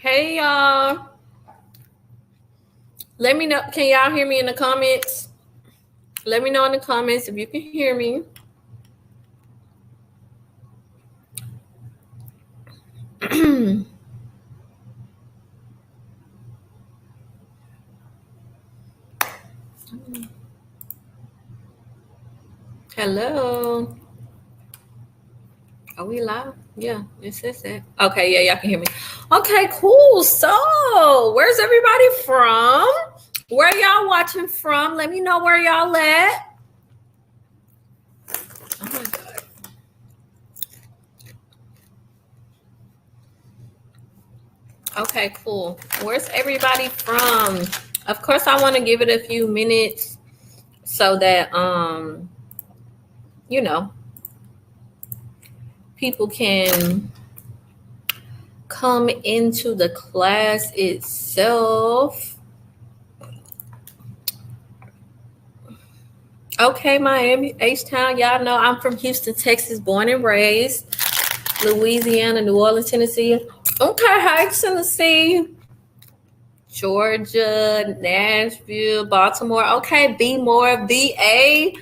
Hey y'all. Let me know. Can y'all hear me in the comments? Let me know in the comments if you can hear me. Hello. Are we live? Yeah, it says that. Okay, yeah, y'all can hear me. Okay, cool. So, where's everybody from? Where y'all watching from? Let me know where y'all at. Oh my God. Okay, cool. Where's everybody from? Of course, I want to give it a few minutes so that you know, people can come into the class itself. Okay, Miami, H-Town. Y'all know I'm from Houston, Texas, born and raised. Louisiana, New Orleans, Tennessee. Okay, hi, Tennessee. Georgia, Nashville, Baltimore. Okay, B more, VA.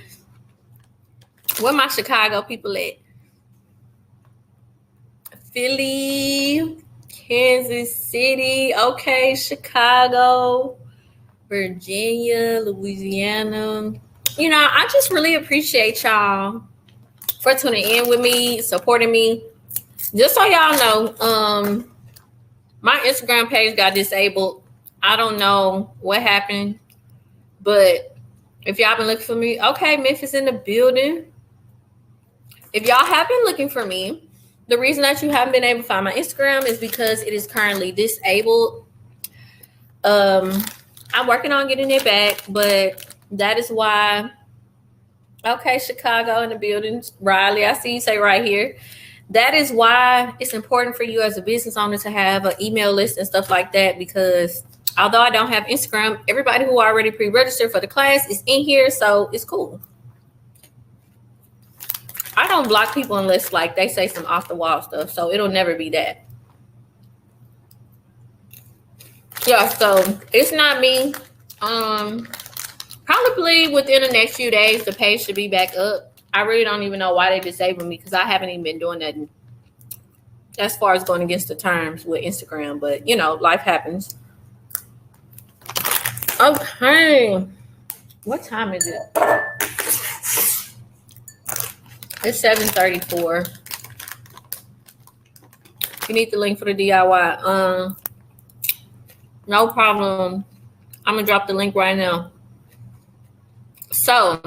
Where my Chicago people at? Philly, Kansas City. Okay, Chicago, Virginia, Louisiana. You know, I just really appreciate y'all for tuning in with me, supporting me. Just so y'all know, my Instagram page got disabled. I don't know what happened, but if y'all been looking for me, okay, Memphis in the building. If y'all have been looking for me, the reason that you haven't been able to find my Instagram is because it is currently disabled. I'm working on getting it back, but that is why. Okay, Chicago in the building. Riley, I see you say right here. That is why it's important for you as a business owner to have an email list and stuff like that, because although I don't have Instagram, everybody who already pre-registered for the class is in here, so it's cool. I don't block people unless like they say some off the wall stuff, so it'll never be that. Yeah, so it's not me. Probably within the next few days, the page should be back up. I really don't even know why they disabled me because I haven't even been doing that as far as going against the terms with Instagram. But you know, life happens. Okay, what time is it? It's 7:34. You need the link for the DIY. No problem. I'm gonna drop the link right now. So,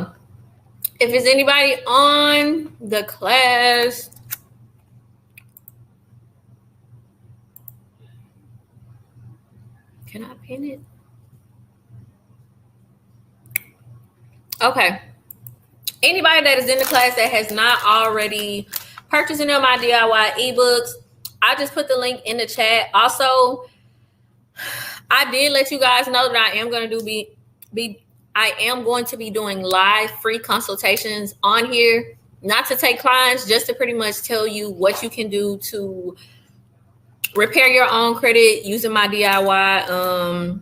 if there's anybody on the class, can I pin it? Okay. Anybody that is in the class that has not already purchased any of my DIY ebooks, I just put the link in the chat. Also, I did let you guys know that I am going to be doing live free consultations on here, not to take clients, just to pretty much tell you what you can do to repair your own credit using my DIY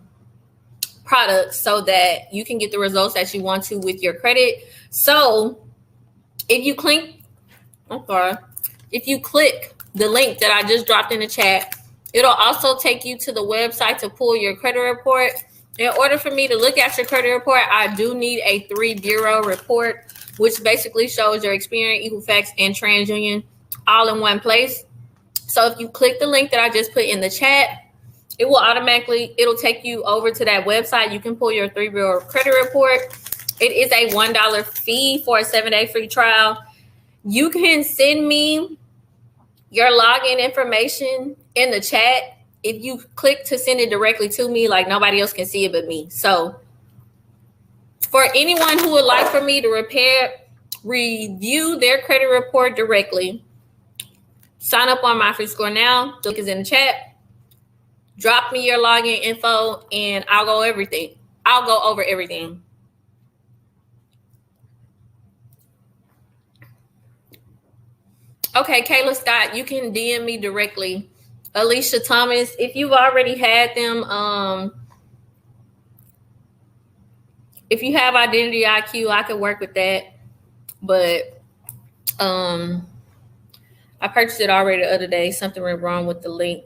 products so that you can get the results that you want to with your credit. So if you click the link that I just dropped in the chat, it'll also take you to the website to pull your credit report. In order for me to look at your credit report, I do need a 3-bureau report, which basically shows your Experian, Equifax, and TransUnion all in one place. So if you click the link that I just put in the chat, it'll take you over to that website. You can pull your 3-bureau credit report. It is a $1 fee for a 7-day free trial. You can send me your login information in the chat. If you click to send it directly to me, like nobody else can see it but me. So for anyone who would like for me to review their credit report directly, sign up on My Free Score now. The link is in the chat. Drop me your login info and I'll go over everything. Okay, Kayla Scott, you can DM me directly Alicia Thomas, if you've already had them, if you have Identity IQ, I could work with that. But I purchased it already the other day. Something went wrong with the link.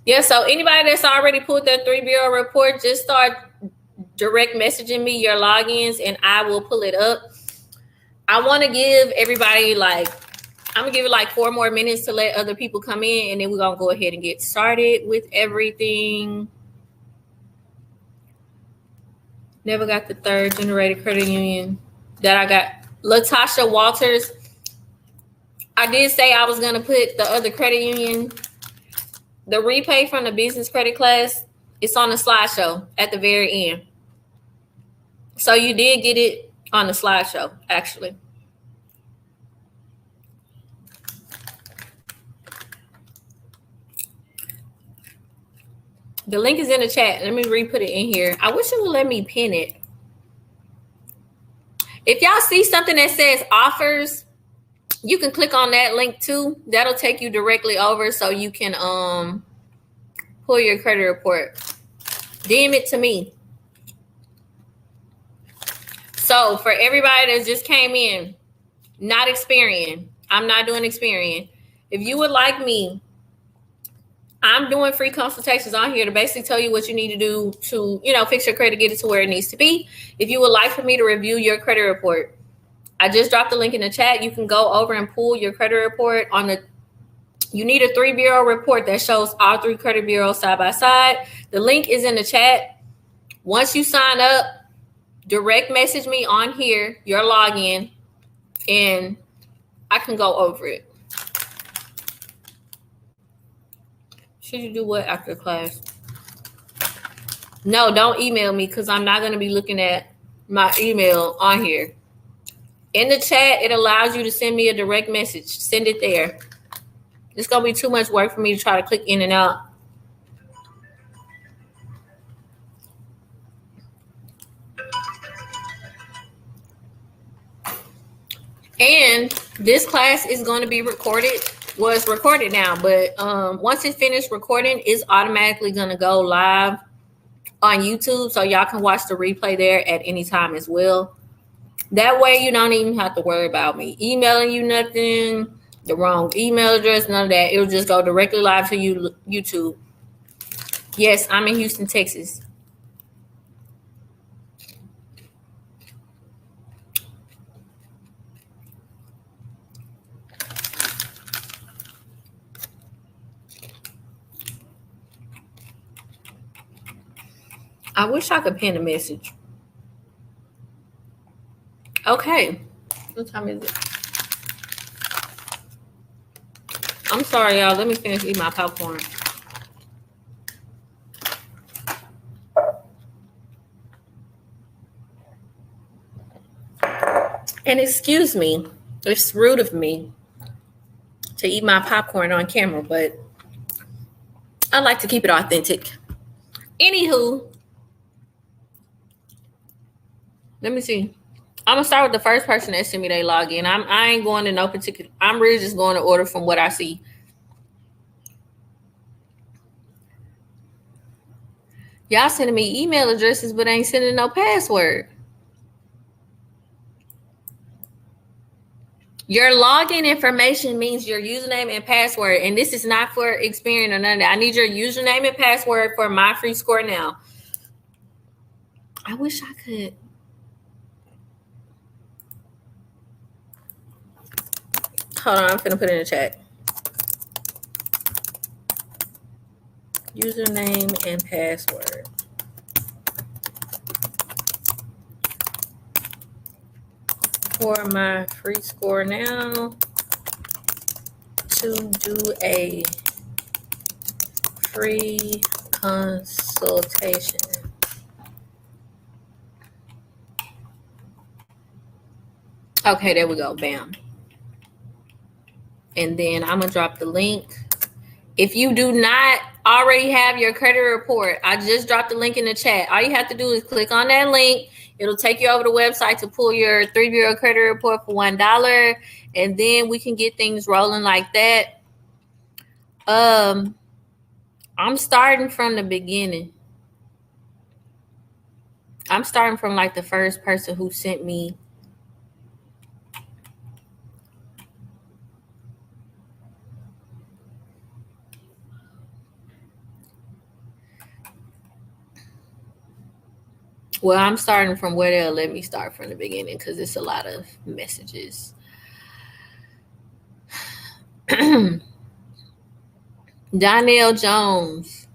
Yeah, so anybody that's already pulled their 3 bureau report, just start direct messaging me your logins and I will pull it up. I want to give everybody I'm going to give it 4 more minutes to let other people come in, and then we're going to go ahead and get started with everything. Never got the 3rd generated credit union that I got. Latasha Walters. I did say I was going to put the other credit union, the repay from the business credit class. It's on the slideshow at the very end. So you did get it on the slideshow, actually. The link is in the chat. Let me re-put it in here. I wish it would let me pin it. If y'all see something that says offers, you can click on that link too. That'll take you directly over so you can pull your credit report. DM it to me. So for everybody that just came in, not Experian, I'm not doing Experian. If you would like me, I'm doing free consultations on here to basically tell you what you need to do to, fix your credit, get it to where it needs to be. If you would like for me to review your credit report, I just dropped the link in the chat. You can go over and pull your credit report you need a 3 bureau report that shows all 3 credit bureaus side by side. The link is in the chat. Once you sign up, direct message me on here, your login, and I can go over it. Should you do what after class? No, don't email me because I'm not going to be looking at my email on here. In the chat, it allows you to send me a direct message. Send it there. It's going to be too much work for me to try to click in and out. And this class is going to be recorded. Well, it's recorded now, but once it's finished recording, it's automatically going to go live on YouTube, so y'all can watch the replay there at any time as well. That way, you don't even have to worry about me emailing you nothing, the wrong email address, none of that. It'll just go directly live to YouTube. Yes, I'm in Houston, Texas. I wish I could pin a message. Okay. What time is it? I'm sorry, y'all. Let me finish eating my popcorn. And excuse me, it's rude of me to eat my popcorn on camera, but I like to keep it authentic. Anywho, let me see. I'm gonna start with the first person that sent me their login. I ain't going to no particular. I'm really just going to order from what I see. Y'all sending me email addresses, but ain't sending no password. Your login information means your username and password, and this is not for Experian or none of that. I need your username and password for my free score now. I wish I could. Hold on, I'm finna put it in the chat. Username and password. For my free score now to do a free consultation. Okay, there we go. Bam. And then I'm going to drop the link. If you do not already have your credit report, I just dropped the link in the chat. All you have to do is click on that link. It'll take you over to the website to pull your 3 bureau credit report for $1. And then we can get things rolling like that. I'm starting from the beginning. I'm starting from like the first person who sent me. Well, I'm starting from where they'll let me start from the beginning because it's a lot of messages. Danielle Jones.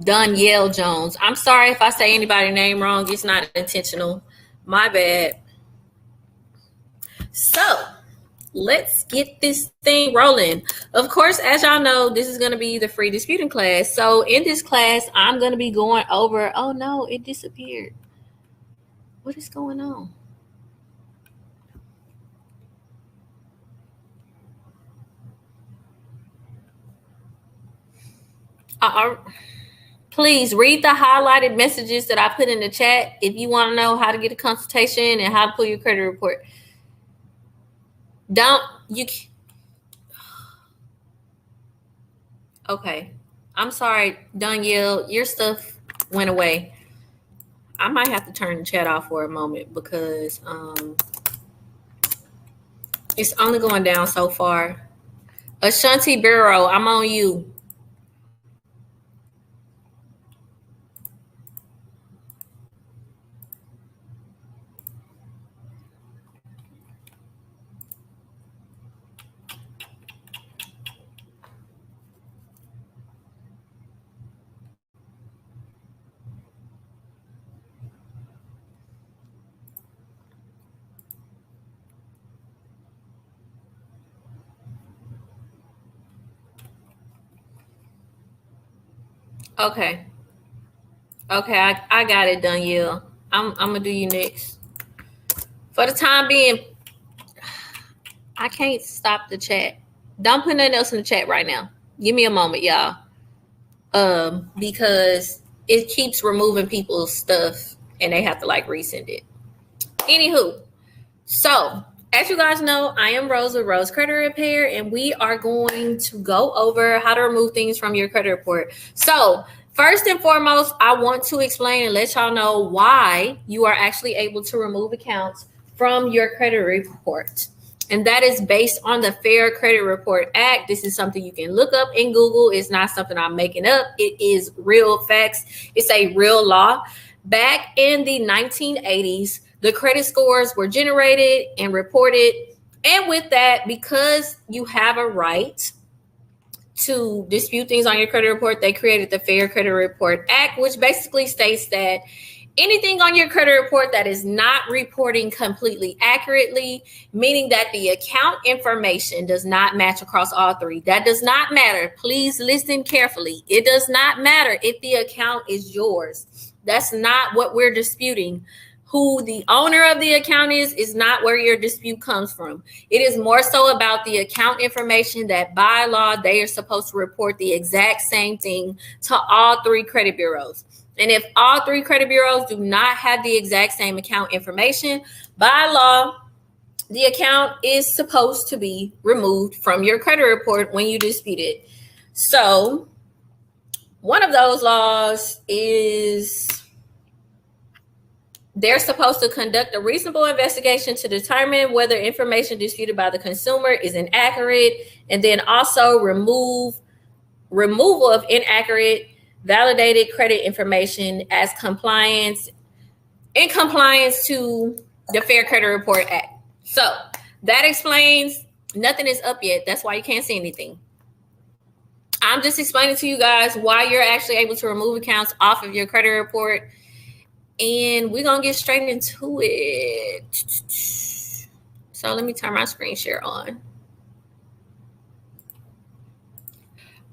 Danielle Jones. I'm sorry if I say anybody's name wrong. It's not intentional. My bad. So let's get this thing rolling. Of course, as y'all know, this is going to be the free disputing class. So in this class, I'm going to be going over. Oh no, it disappeared. What is going on? Please read the highlighted messages that I put in the chat if you want to know how to get a consultation and how to pull your credit report. Okay. I'm sorry, Danielle, your stuff went away. I might have to turn the chat off for a moment because it's only going down so far. Ashanti Bureau, I'm on you. Okay. Okay, I got it, Danielle. I'm gonna do you next. For the time being, I can't stop the chat. Don't put nothing else in the chat right now. Give me a moment, y'all. Because it keeps removing people's stuff and they have to like resend it. Anywho, so as you guys know, I am Rose with Rose Credit Repair, and we are going to go over how to remove things from your credit report. So first and foremost, I want to explain and let y'all know why you are actually able to remove accounts from your credit report. And that is based on the Fair Credit Report Act. This is something you can look up in Google. It's not something I'm making up. It is real facts. It's a real law. Back in the 1980s, the credit scores were generated and reported. And with that, because you have a right to dispute things on your credit report, they created the Fair Credit Report Act, which basically states that anything on your credit report that is not reporting completely accurately, meaning that the account information does not match across all three. That does not matter. Please listen carefully. It does not matter if the account is yours. That's not what we're disputing. Who the owner of the account is not where your dispute comes from. It is more so about the account information that by law, they are supposed to report the exact same thing to all three credit bureaus. And if all three credit bureaus do not have the exact same account information, by law, the account is supposed to be removed from your credit report when you dispute it. So one of those laws is they're supposed to conduct a reasonable investigation to determine whether information disputed by the consumer is inaccurate, and then also removal of inaccurate validated credit information as compliance to the Fair Credit Report Act. So that explains nothing is up yet. That's why you can't see anything. I'm just explaining to you guys why you're actually able to remove accounts off of your credit report. And we're going to get straight into it. So let me turn my screen share on.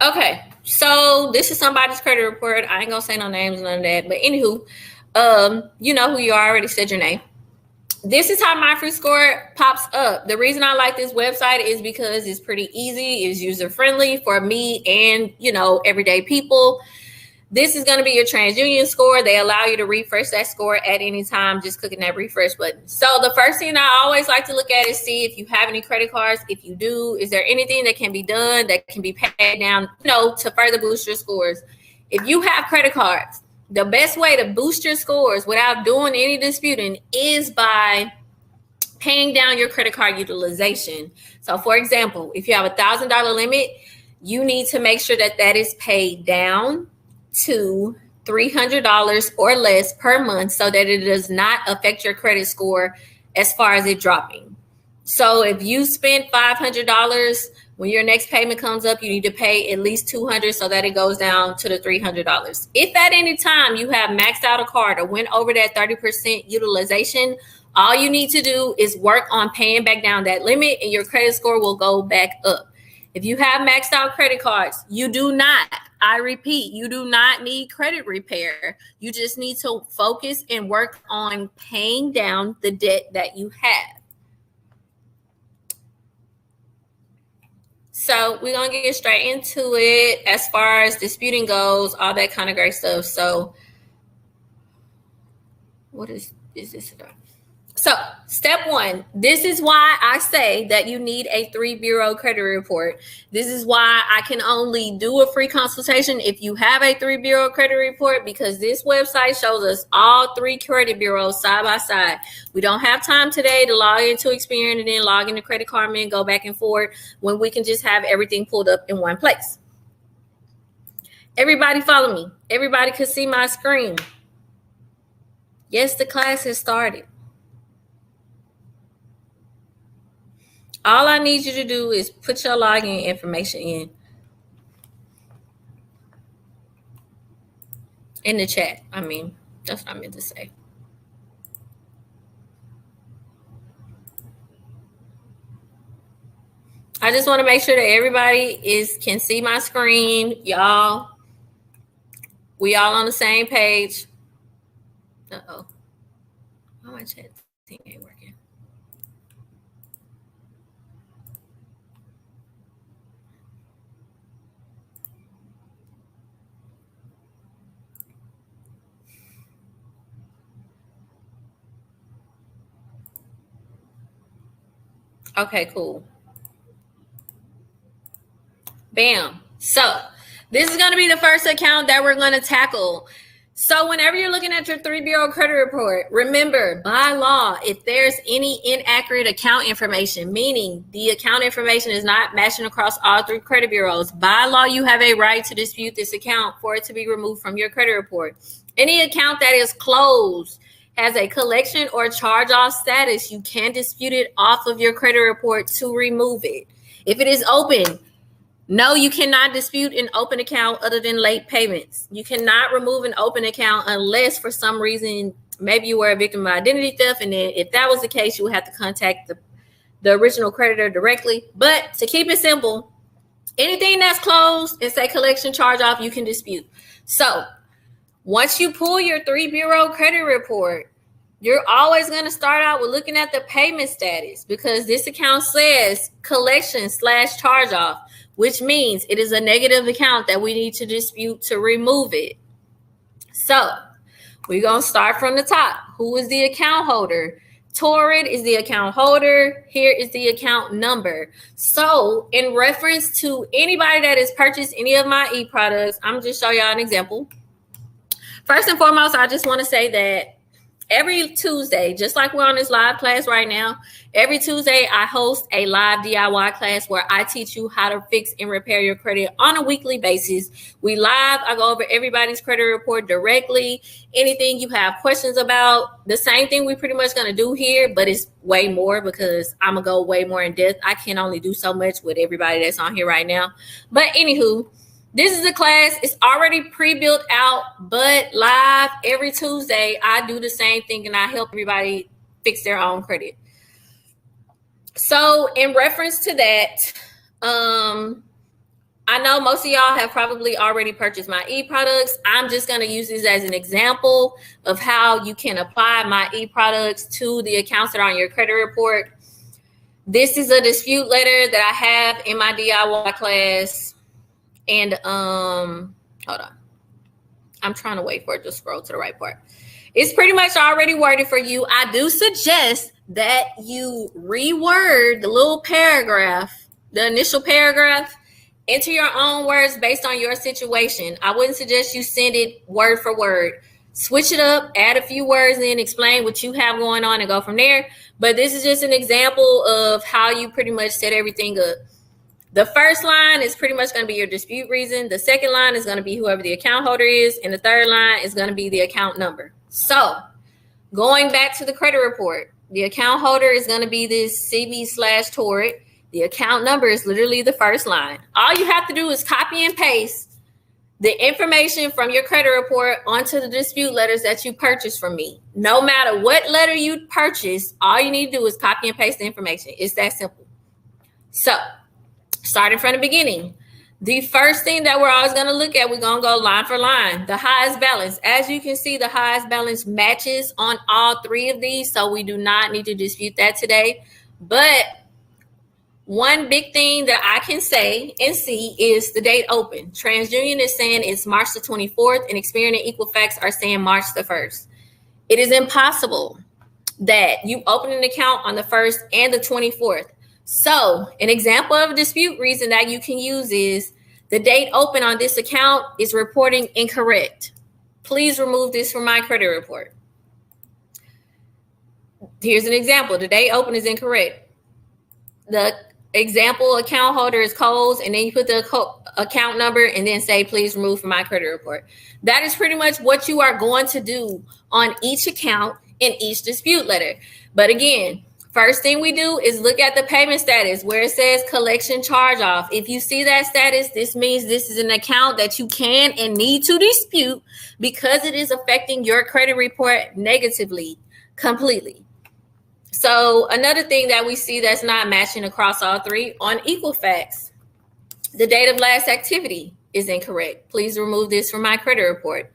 Okay, so this is somebody's credit report. I ain't going to say no names, none of that. But anywho, you know who you are. I already said your name. This is how my free score pops up. The reason I like this website is because it's pretty easy. It's user-friendly for me and, everyday people. This is going to be your TransUnion score. They allow you to refresh that score at any time, just clicking that refresh button. So the first thing I always like to look at is see if you have any credit cards. If you do, is there anything that can be done that can be paid down, to further boost your scores? If you have credit cards, the best way to boost your scores without doing any disputing is by paying down your credit card utilization. So for example, if you have $1,000 limit, you need to make sure that that is paid down to $300 or less per month so that it does not affect your credit score as far as it dropping. So if you spend $500, when your next payment comes up, you need to pay at least $200 so that it goes down to the $300. If at any time you have maxed out a card or went over that 30% utilization, all you need to do is work on paying back down that limit and your credit score will go back up. If you have maxed out credit cards, you do not, I repeat, you do not need credit repair. You just need to focus and work on paying down the debt that you have. So we're going to get straight into it as far as disputing goes, all that kind of great stuff. So what is this about? So step one, this is why I say that you need a 3-bureau credit report. This is why I can only do a free consultation if you have a 3-bureau credit report, because this website shows us all 3 credit bureaus side by side. We don't have time today to log into Experian and then log into Credit Karma and go back and forth when we can just have everything pulled up in one place. Everybody follow me. Everybody can see my screen. Yes, the class has started. All I need you to do is put your login information in the chat. I mean, that's what I meant to say. I just want to make sure that everybody can see my screen. Y'all, we all on the same page. Uh-oh. Why my chat thing ain't working? Okay, cool. Bam. So this is going to be the first account that we're going to tackle. So whenever you're looking at your 3-bureau credit report, remember, by law, if there's any inaccurate account information, meaning the account information is not matching across all 3 credit bureaus, by law, you have a right to dispute this account for it to be removed from your credit report. Any account that is closed, has a collection or charge-off status, you can dispute it off of your credit report to remove it. If it is open, no, you cannot dispute an open account other than late payments. You cannot remove an open account unless for some reason, maybe you were a victim of identity theft, and then if that was the case, you would have to contact the original creditor directly. But to keep it simple, anything that's closed and say collection charge-off, you can dispute. So once you pull your 3-bureau credit report, you're always going to start out with looking at the payment status, because this account says collection/charge-off, which means it is a negative account that we need to dispute to remove it. So we're going to start from the top. Who is the account holder? Torrid is the account holder. Here is the account number. So in reference to anybody that has purchased any of my e-products, I'm going to just show y'all an example. First and foremost, I just want to say that every Tuesday, just like we're on this live class right now, every Tuesday I host a live DIY class where I teach you how to fix and repair your credit on a weekly basis. We live, I go over everybody's credit report directly. Anything you have questions about, the same thing we pretty much going to do here, but it's way more because I'm going to go way more in depth. I can only do so much with everybody that's on here right now. But anywho, this is a class. It's already pre-built out, but live every Tuesday, I do the same thing and I help everybody fix their own credit. So in reference to that, I know most of y'all have probably already purchased my e-products. I'm just going to use this as an example of how you can apply my e-products to the accounts that are on your credit report. This is a dispute letter that I have in my DIY class. And hold on. I'm trying to wait for it to scroll to the right part. It's pretty much already worded for you. I do suggest that you reword the little paragraph, the initial paragraph, Enter your own words based on your situation. I wouldn't suggest you send it word for word. Switch it up, add a few words, and then explain what you have going on and go from there. But this is just an example of how you pretty much set everything up. The first line is pretty much going to be your dispute reason. The second line is going to be whoever the account holder is. And the third line is going to be the account number. So going back to the credit report, the account holder is going to be this CB/Torrid. The account number is literally the first line. All you have to do is copy and paste the information from your credit report onto the dispute letters that you purchased from me. No matter what letter you purchase, all you need to do is copy and paste the information. It's that simple. So, starting from the beginning, the first thing that we're always going to look at, we're going to go line for line. The highest balance. As you can see, the highest balance matches on all three of these, so we do not need to dispute that today. But one big thing that I can say and see is the date open. TransUnion is saying it's March the 24th, and Experian and Equifax are saying March the 1st. It is impossible that you open an account on the 1st and the 24th. So an example of a dispute reason that you can use is the date open on this account is reporting incorrect. Please remove this from my credit report. Here's an example. The date open is incorrect. The example account holder is Coles, and then you put the account number and then say, please remove from my credit report. That is pretty much what you are going to do on each account in each dispute letter. But again, first thing we do is look at the payment status where it says collection charge off. If you see that status, this means this is an account that you can and need to dispute because it is affecting your credit report negatively, completely. So another thing that we see that's not matching across all three, on Equifax, the date of last activity is incorrect. Please remove this from my credit report.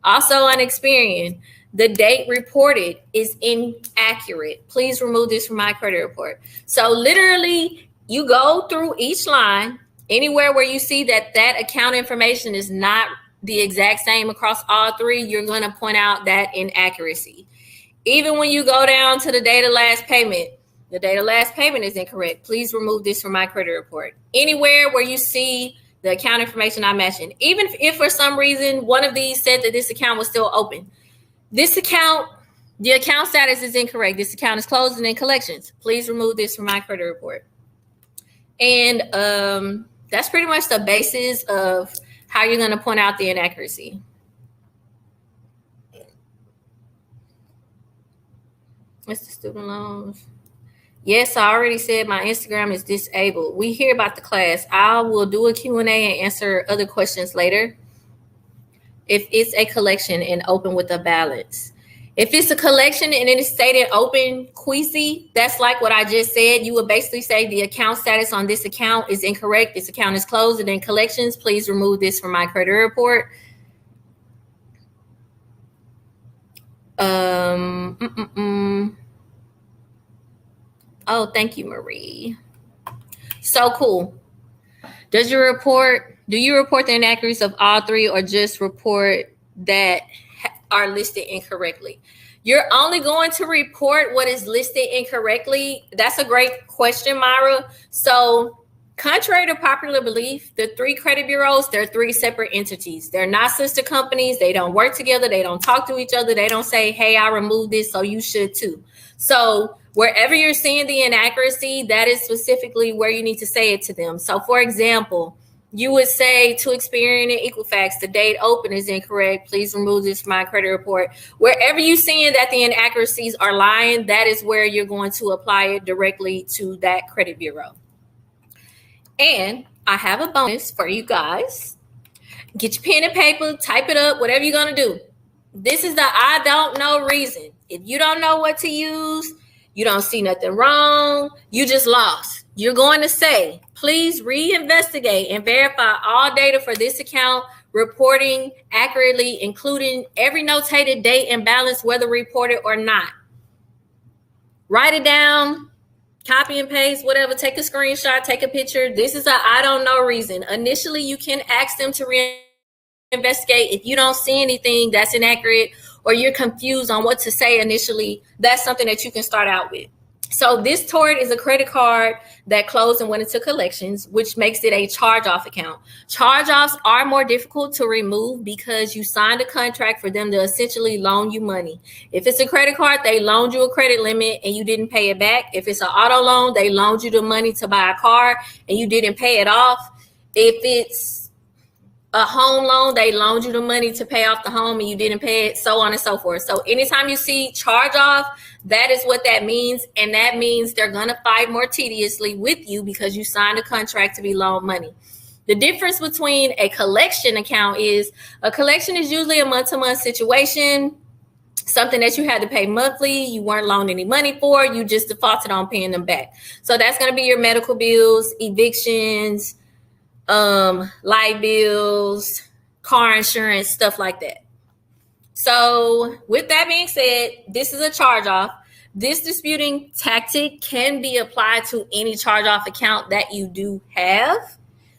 Also on Experian, the date reported is inaccurate. Please remove this from my credit report. So literally, you go through each line, anywhere where you see that that account information is not the exact same across all three, you're going to point out that inaccuracy. Even when you go down to the date of last payment, the date of last payment is incorrect. Please remove this from my credit report. Anywhere where you see the account information I mentioned, even if for some reason one of these said that this account was still open, this account, the account status is incorrect. This account is closed and in collections. Please remove this from my credit report. And that's pretty much the basis of how you're going to point out the inaccuracy. What's the student loans? Yes, I already said my Instagram is disabled. We hear about the class. I will do a Q&A and answer other questions later. If it's a collection and open with a balance. If it's a collection and it is stated open, queasy, that's like what I just said. You would basically say the account status on this account is incorrect. This account is closed and in collections. Please remove this from my credit report. Oh, thank you, Marie. So cool. Do you report the inaccuracies of all three or just report that are listed incorrectly? You're only going to report what is listed incorrectly. That's a great question, Myra. So contrary to popular belief, the three credit bureaus, they're three separate entities. They're not sister companies. They don't work together. They don't talk to each other. They don't say, hey, I removed this, so you should too. So wherever you're seeing the inaccuracy, that is specifically where you need to say it to them. So for example, you would say to Experian and Equifax, the date open is incorrect. Please remove this from my credit report. Wherever you're seeing that the inaccuracies are lying, that is where you're going to apply it directly to that credit bureau. And I have a bonus for you guys. Get your pen and paper, type it up, whatever you're going to do. This is the I don't know reason. If you don't know what to use, you don't see nothing wrong, you just lost. You're going to say, please reinvestigate and verify all data for this account, reporting accurately, including every notated date and balance, whether reported or not. Write it down, copy and paste, whatever, take a screenshot, take a picture. This is a I don't know reason. Initially, you can ask them to reinvestigate. If you don't see anything that's inaccurate or you're confused on what to say initially, that's something that you can start out with. So this tort is a credit card that closed and went into collections, which makes it a charge-off account. Charge-offs are more difficult to remove because you signed a contract for them to essentially loan you money. If it's a credit card, they loaned you a credit limit and you didn't pay it back. If it's an auto loan, they loaned you the money to buy a car and you didn't pay it off. If it's a home loan, they loaned you the money to pay off the home and you didn't pay it, so on and so forth. So anytime you see charge off, that is what that means. And that means they're going to fight more tediously with you because you signed a contract to be loaned money. The difference between a collection account is a collection is usually a month-to-month situation, something that you had to pay monthly, you weren't loaned any money for, you just defaulted on paying them back. So that's going to be your medical bills, evictions, light bills, car insurance, stuff like that. So with that being said, this is a charge-off. This disputing tactic can be applied to any charge-off account that you do have.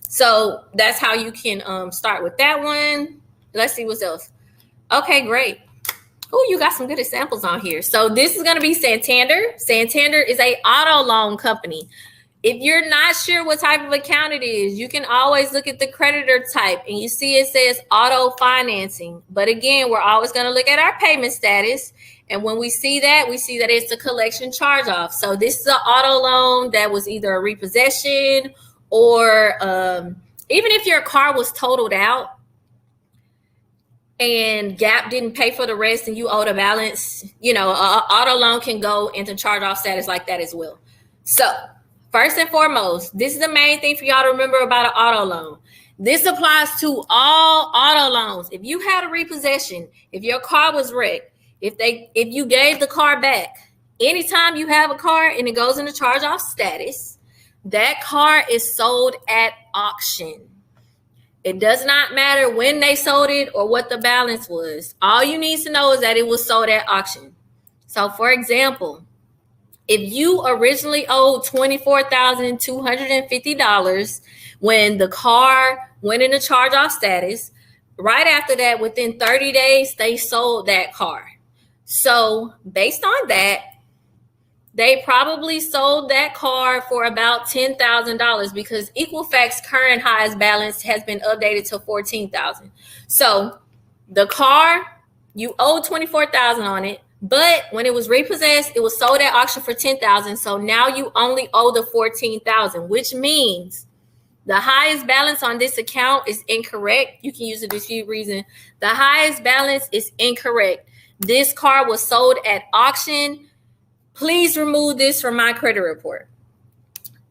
So that's how you can start with that one. Let's see what's else. Okay, great. Oh, you got some good examples on here. So this is going to be Santander. Santander is a auto loan company. If you're not sure what type of account it is, you can always look at the creditor type and you see it says auto financing. But again, we're always going to look at our payment status. And when we see that it's a collection charge off. So this is an auto loan that was either a repossession or even if your car was totaled out and Gap didn't pay for the rest and you owed a balance, an auto loan can go into charge off status like that as well. So first and foremost, this is the main thing for y'all to remember about an auto loan. This applies to all auto loans. If you had a repossession, if your car was wrecked, if you gave the car back, anytime you have a car and it goes into charge-off status, that car is sold at auction. It does not matter when they sold it or what the balance was. All you need to know is that it was sold at auction. So for example, if you originally owed $24,250 when the car went into charge-off status, right after that, within 30 days, they sold that car. So based on that, they probably sold that car for about $10,000 because Equifax current highest balance has been updated to $14,000. So the car, you owed $24,000 on it. But when it was repossessed, it was sold at auction for $10,000. So now you only owe the $14,000, which means the highest balance on this account is incorrect. You can use a dispute reason. The highest balance is incorrect. This car was sold at auction. Please remove this from my credit report.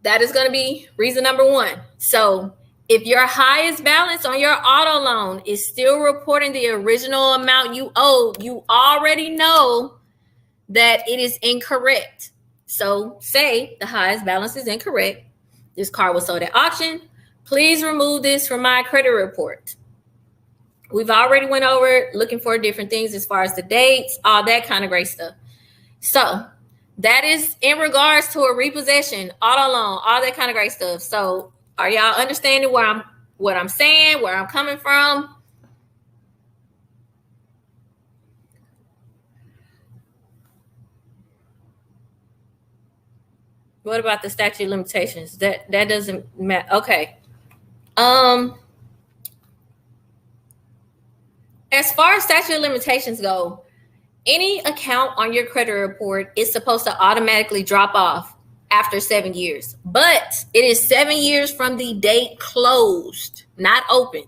That is going to be reason number one. So if your highest balance on your auto loan is still reporting the original amount you owe, you already know that it is incorrect. So say the highest balance is incorrect. This car was sold at auction. Please remove this from my credit report. We've already went over looking for different things as far as the dates, all that kind of great stuff. So that is in regards to a repossession, auto loan, all that kind of great stuff. So are y'all understanding what I'm saying, where I'm coming from? What about the statute of limitations? That doesn't matter. Okay. As far as statute of limitations go, any account on your credit report is supposed to automatically drop off after 7 years, but it is 7 years from the date closed, not open.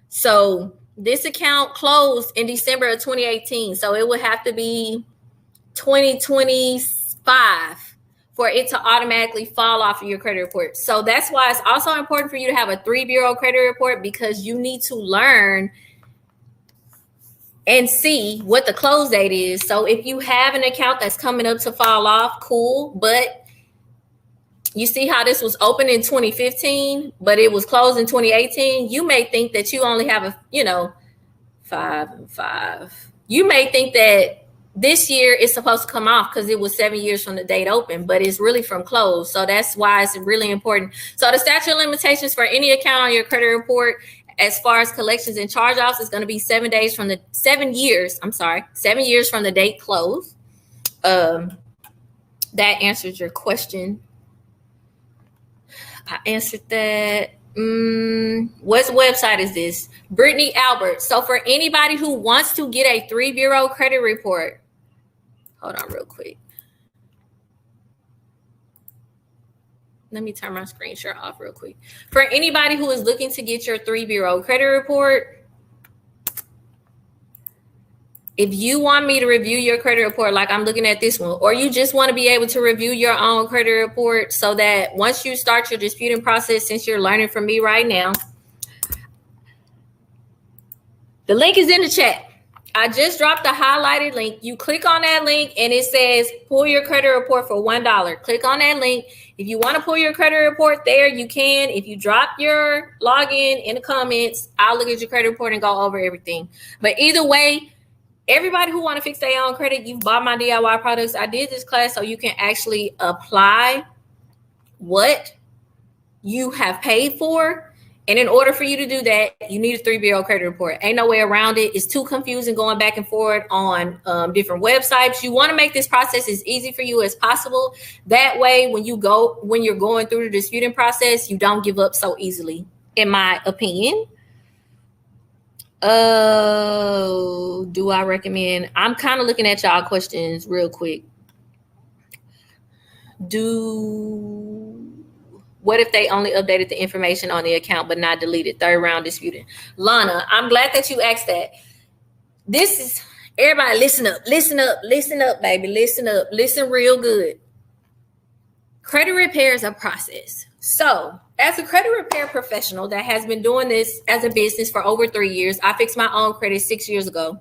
So this account closed in December of 2018. So it would have to be 2025 for it to automatically fall off of your credit report. So that's why it's also important for you to have a 3-bureau credit report, because you need to learn and see what the close date is. So if you have an account that's coming up to fall off, cool. But you see how this was opened in 2015, but it was closed in 2018. You may think that you only have 5 and 5. You may think that this year is supposed to come off because it was 7 years from the date open, but it's really from close. So that's why it's really important. So the statute of limitations for any account on your credit report, as far as collections and charge-offs, is going to be 7 years from the date close. That answers your question. I answered that. What website is this? Brittany Albert. So for anybody who wants to get a 3 bureau credit report, hold on real quick. Let me turn my screen share off real quick. For anybody who is looking to get your 3 bureau credit report, if you want me to review your credit report like I'm looking at this one, or you just want to be able to review your own credit report so that once you start your disputing process, since you're learning from me right now, the link is in the chat. I just dropped the highlighted link. You click on that link and it says pull your credit report for $1. Click on that link. If you want to pull your credit report there, you can. If you drop your login in the comments, I'll look at your credit report and go over everything. But either way, everybody who want to fix their own credit, you've bought my DIY products. I did this class so you can actually apply what you have paid for. And in order for you to do that, you need a 3 bureau credit report. Ain't no way around it. It's too confusing going back and forth on different websites. You want to make this process as easy for you as possible. That way, when you're going through the disputing process, you don't give up so easily, in my opinion. Do I recommend? I'm kind of looking at y'all questions real quick. What if they only updated the information on the account but not deleted? Third round disputing. Lana, I'm glad that you asked that. This is, everybody listen up, baby. Listen up, listen real good. Credit repair is a process. So as a credit repair professional that has been doing this as a business for over 3 years, I fixed my own credit 6 years ago.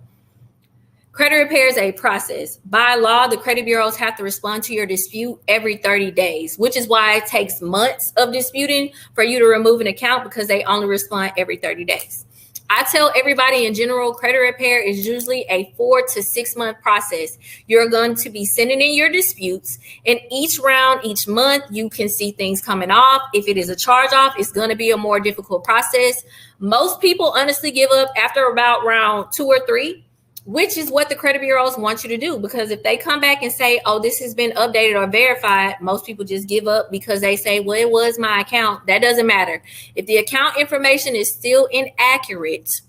Credit repair is a process. By law, the credit bureaus have to respond to your dispute every 30 days, which is why it takes months of disputing for you to remove an account, because they only respond every 30 days. I tell everybody in general, credit repair is usually a 4 to 6 month process. You're going to be sending in your disputes, and each round, each month, you can see things coming off. If it is a charge off, it's going to be a more difficult process. Most people honestly give up after about round 2 or 3. Which is what the credit bureaus want you to do, because if they come back and say, oh, this has been updated or verified, most people just give up because they say, well, it was my account. That doesn't matter. If the account information is still inaccurate,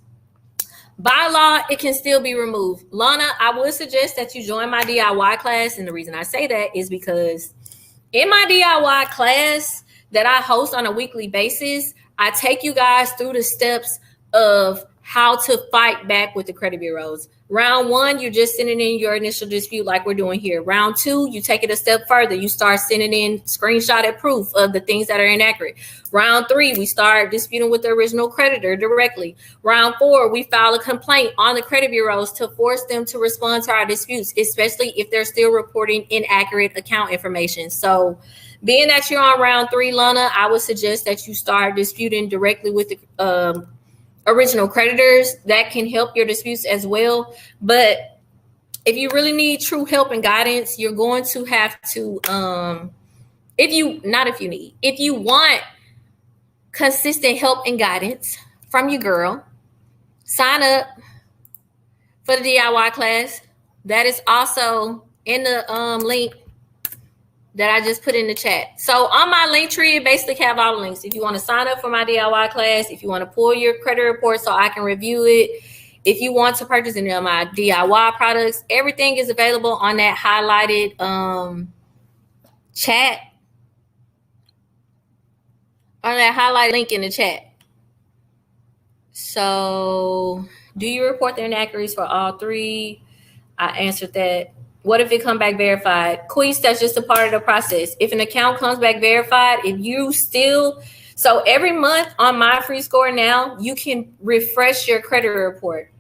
by law, it can still be removed. Lana, I would suggest that you join my DIY class. And the reason I say that is because in my DIY class that I host on a weekly basis, I take you guys through the steps of how to fight back with the credit bureaus. Round 1, you're just sending in your initial dispute like we're doing here. Round 2, you take it a step further. You start sending in screenshotted proof of the things that are inaccurate. Round 3, we start disputing with the original creditor directly. Round 4, we file a complaint on the credit bureaus to force them to respond to our disputes, especially if they're still reporting inaccurate account information. So being that you're on round 3, Lana, I would suggest that you start disputing directly with the original creditors. That can help your disputes as well. But if you really need true help and guidance, you're going to have to, if you want consistent help and guidance from your girl, sign up for the DIY class. That is also in the link that I just put in the chat. So on my link tree, it basically have all the links. If you want to sign up for my DIY class, if you want to pull your credit report so I can review it, if you want to purchase any of my DIY products, everything is available on that highlighted chat, on that highlighted link in the chat. So do you report the inaccuracies for all 3? I answered that. What if it come back verified? Queese, that's just a part of the process. If an account comes back verified, so every month on My Free Score now, you can refresh your credit report.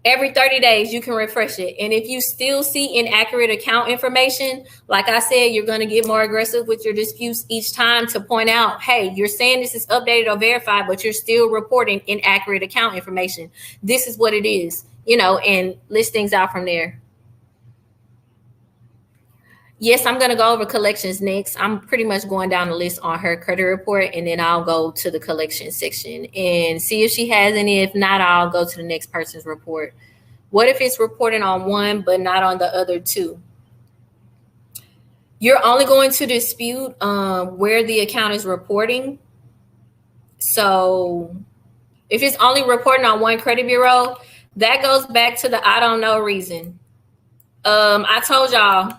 Every 30 days, you can refresh it. And if you still see inaccurate account information, like I said, you're going to get more aggressive with your disputes each time to point out, hey, you're saying this is updated or verified, but you're still reporting inaccurate account information. This is what it is, and list things out from there. Yes, I'm going to go over collections next. I'm pretty much going down the list on her credit report, and then I'll go to the collection section and see if she has any. If not, I'll go to the next person's report. What if it's reporting on one but not on the other 2? You're only going to dispute where the account is reporting. So if it's only reporting on one credit bureau, that goes back to the I don't know reason. I told y'all,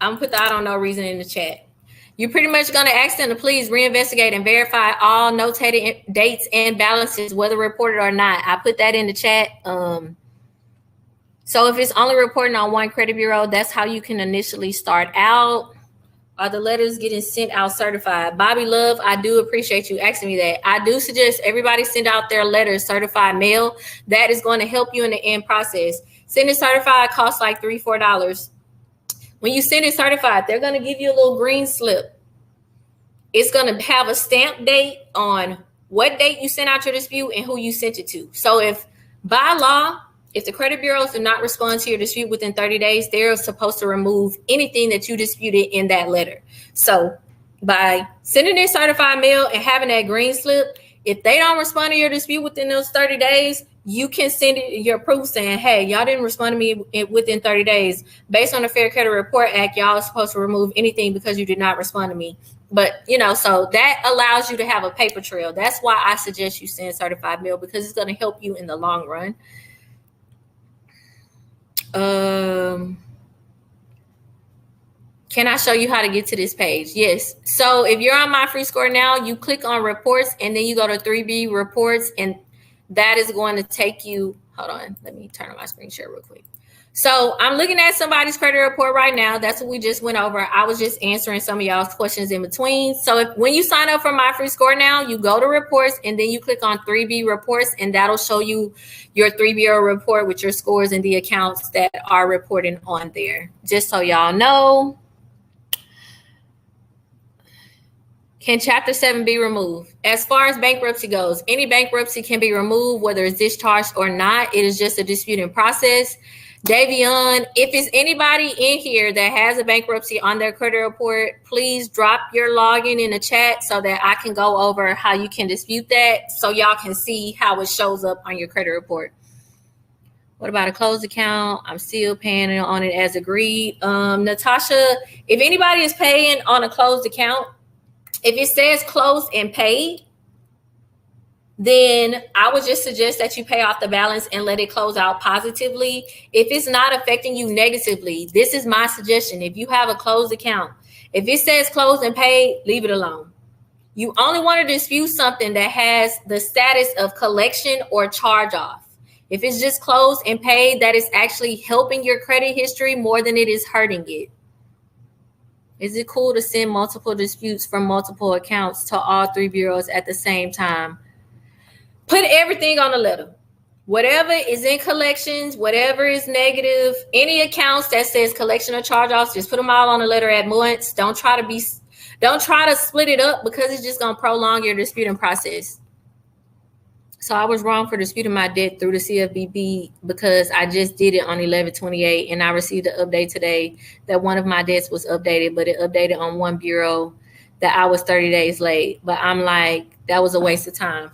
I'm gonna put the I don't know reason in the chat. You're pretty much gonna ask them to please reinvestigate and verify all notated dates and balances, whether reported or not. I put that in the chat. So if it's only reporting on one credit bureau, that's how you can initially start out. Are the letters getting sent out certified? Bobby Love, I do appreciate you asking me that. I do suggest everybody send out their letters certified mail. That is going to help you in the end process. Send it certified costs like $3, $4. When you send it certified, they're going to give you a little green slip. It's going to have a stamp date on what date you sent out your dispute and who you sent it to. So if by law, if the credit bureaus do not respond to your dispute within 30 days, they're supposed to remove anything that you disputed in that letter. So by sending in certified mail and having that green slip, if they don't respond to your dispute within those 30 days, you can send it your proof saying, hey, y'all didn't respond to me within 30 days. Based on the Fair Credit Report Act, y'all are supposed to remove anything because you did not respond to me. But, so that allows you to have a paper trail. That's why I suggest you send certified mail, because it's going to help you in the long run. Can I show you how to get to this page? Yes. So if you're on My Free Score now, you click on reports and then you go to 3B reports, and that is going to take you. Hold on. Let me turn on my screen share real quick. So I'm looking at somebody's credit report right now. That's what we just went over. I was just answering some of y'all's questions in between. So when you sign up for My Free Score now, you go to reports and then you click on 3B reports, and that'll show you your 3B report with your scores and the accounts that are reporting on there. Just so y'all know. Can Chapter 7 be removed? As far as bankruptcy goes, any bankruptcy can be removed, whether it's discharged or not. It is just a disputing process. Davion, if it's anybody in here that has a bankruptcy on their credit report, please drop your login in the chat so that I can go over how you can dispute that, so y'all can see how it shows up on your credit report. What about a closed account? I'm still paying on it as agreed. Natasha, if anybody is paying on a closed account, if it says closed and paid, then I would just suggest that you pay off the balance and let it close out positively. If it's not affecting you negatively, this is my suggestion. If you have a closed account, if it says closed and paid, leave it alone. You only want to dispute something that has the status of collection or charge off. If it's just closed and paid, that is actually helping your credit history more than it is hurting it. Is it cool to send multiple disputes from multiple accounts to all 3 bureaus at the same time? Put everything on the letter. Whatever is in collections, whatever is negative, any accounts that says collection or charge-offs, just put them all on the letter at once. Don't try to split it up, because it's just going to prolong your disputing process. So I was wrong for disputing my debt through the CFPB because I just did it on 11/28, and I received an update today that one of my debts was updated, but it updated on one bureau that I was 30 days late. But I'm like, that was a waste of time.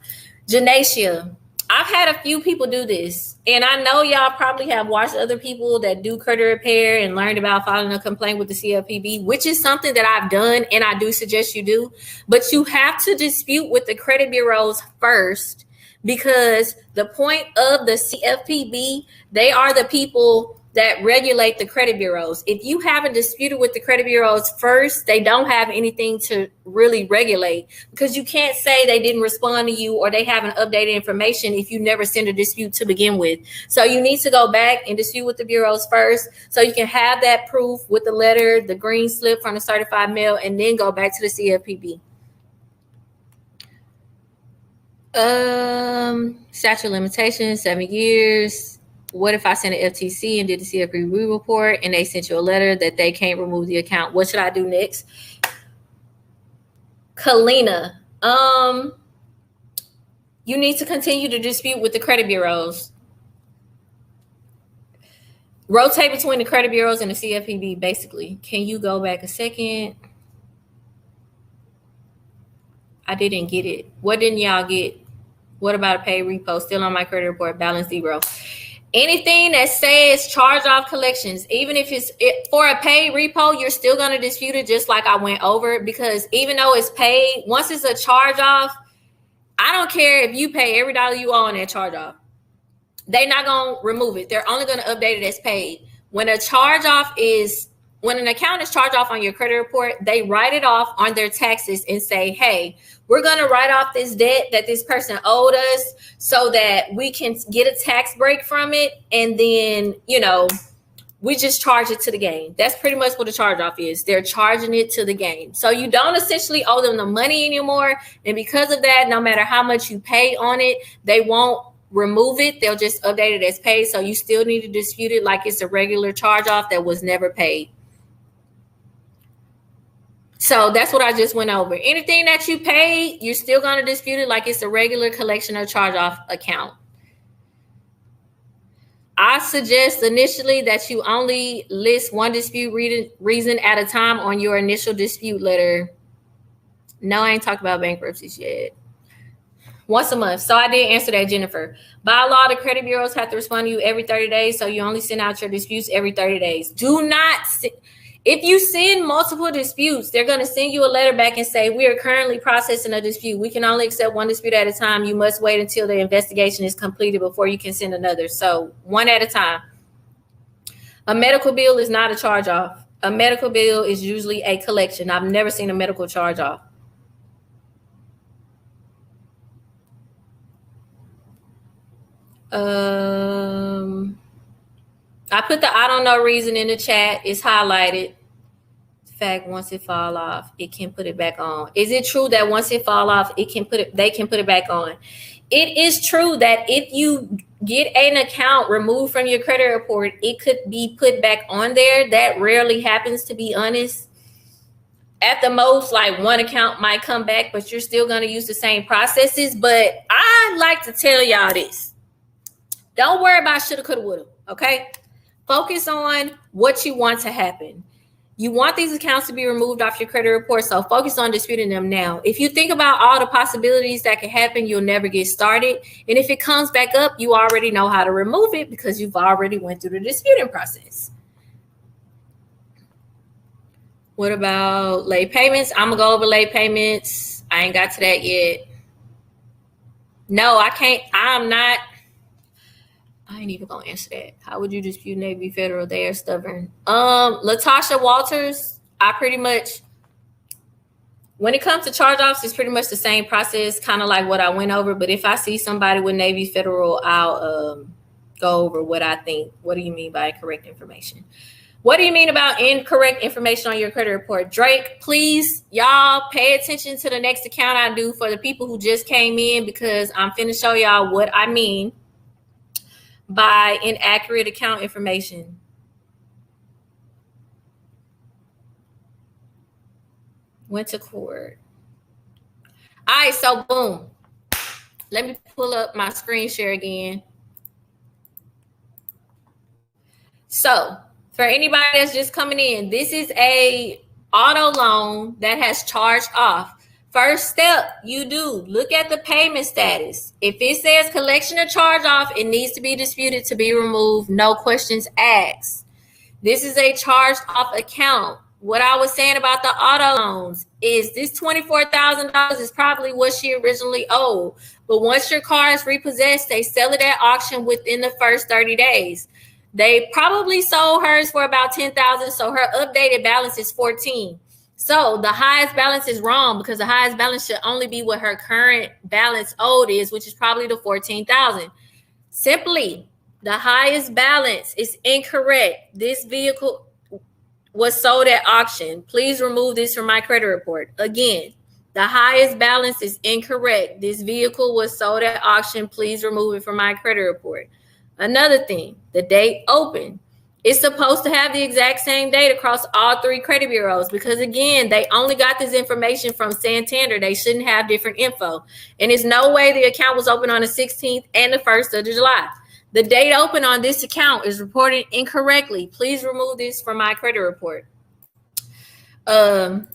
Janacia, I've had a few people do this, and I know y'all probably have watched other people that do credit repair and learned about filing a complaint with the CFPB, which is something that I've done and I do suggest you do. But you have to dispute with the credit bureaus first, because the point of the CFPB, they are the people that regulate the credit bureaus. If you haven't disputed with the credit bureaus first, they don't have anything to really regulate, because you can't say they didn't respond to you or they haven't updated information if you never send a dispute to begin with. So you need to go back and dispute with the bureaus first, so you can have that proof with the letter, the green slip from the certified mail, and then go back to the CFPB. Statute of limitations, 7 years. What if I sent an FTC and did the CFPB report and they sent you a letter that they can't remove the account? What should I do next? Kalina, you need to continue to dispute with the credit bureaus. Rotate between the credit bureaus and the CFPB, basically. Can you go back a second? I didn't get it. What didn't y'all get? What about a paid repo? Still on my credit report, balance 0. Anything that says charge off collections, even if it's for a paid repo, you're still going to dispute it, just like I went over, because even though it's paid, once it's a charge off, I don't care if you pay every dollar you owe on that charge off. They're not going to remove it. They're only going to update it as paid. When an account is charged off on your credit report, they write it off on their taxes and say, hey, we're going to write off this debt that this person owed us so that we can get a tax break from it. And then, we just charge it to the gain. That's pretty much what a charge off is. They're charging it to the gain. So you don't essentially owe them the money anymore. And because of that, no matter how much you pay on it, they won't remove it. They'll just update it as paid. So you still need to dispute it like it's a regular charge off that was never paid. So that's what I just went over. Anything that you pay, you're still going to dispute it like it's a regular collection or charge off account. I suggest initially that you only list one dispute reason at a time on your initial dispute letter. No, I ain't talked about bankruptcies yet. Once a month. So I did answer that, Jennifer. By law, the credit bureaus have to respond to you every 30 days. So you only send out your disputes every 30 days. If you send multiple disputes, they're going to send you a letter back and say, we are currently processing a dispute. We can only accept one dispute at a time. You must wait until the investigation is completed before you can send another. So one at a time. A medical bill is not a charge off. A medical bill is usually a collection. I've never seen a medical charge off. I put the I don't know reason in the chat. It's highlighted. In fact, once it fall off, it can put it back on. Is it true that once it fall off, they can put it back on? It is true that if you get an account removed from your credit report, it could be put back on there. That rarely happens, to be honest. At the most, like one account might come back, but you're still going to use the same processes. But I like to tell y'all this. Don't worry about shoulda, coulda, woulda, okay? Focus on what you want to happen. You want these accounts to be removed off your credit report, so focus on disputing them now. If you think about all the possibilities that can happen, you'll never get started. And if it comes back up, you already know how to remove it because you've already went through the disputing process. What about late payments? I'm going to go over late payments. I ain't got to that yet. No, I can't. I ain't even gonna answer that. How would you dispute Navy Federal? They are stubborn. Latasha Walters, I pretty much, when it comes to charge offs, it's pretty much the same process, kind of like what I went over. But if I see somebody with Navy Federal, I'll go over what I think. What do you mean by incorrect information? What do you mean about incorrect information on your credit report? Drake, please, y'all pay attention to the next account I do for the people who just came in, because I'm finna show y'all what I mean by inaccurate account information. Went to court. All right, so boom. Let me pull up my screen share again. So for anybody that's just coming in, this is a auto loan that has charged off. First step you do, look at the payment status. If it says collection or charge off, it needs to be disputed to be removed. No questions asked. This is a charged off account. What I was saying about the auto loans is this $24,000 is probably what she originally owed. But once your car is repossessed, they sell it at auction within the first 30 days. They probably sold hers for about $10,000, so her updated balance is $14,000. So the highest balance is wrong, because the highest balance should only be what her current balance owed is, which is probably the $14,000. Simply, the highest balance is incorrect. This vehicle was sold at auction. Please remove this from my credit report. Again, the highest balance is incorrect. This vehicle was sold at auction. Please remove it from my credit report. Another thing, the date open. It's supposed to have the exact same date across all three credit bureaus, because again, they only got this information from Santander. They shouldn't have different info. And there's no way the account was open on the 16th and the 1st of July. The date open on this account is reported incorrectly. Please remove this from my credit report. Hold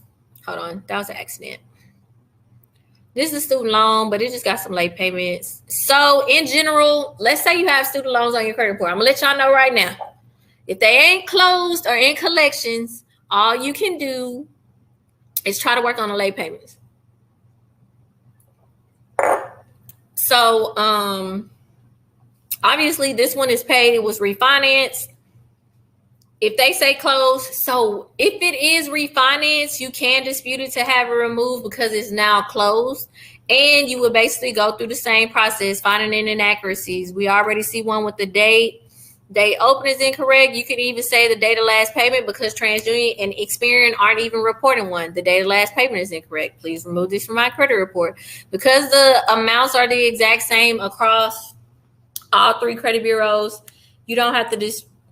on, that was an accident. This is a student loan, but it just got some late payments. So in general, let's say you have student loans on your credit report. I'm gonna let y'all know right now. If they ain't closed or in collections, all you can do is try to work on the late payments. So obviously this one is paid. It was refinanced. If they say closed, so if it is refinanced, you can dispute it to have it removed because it's now closed. And you would basically go through the same process, finding in inaccuracies. We already see one with the date. Date open is incorrect. You could even say the date of last payment because TransUnion and Experian aren't even reporting one. The date of last payment is incorrect. Please remove this from my credit report. Because the amounts are the exact same across all three credit bureaus, you don't have to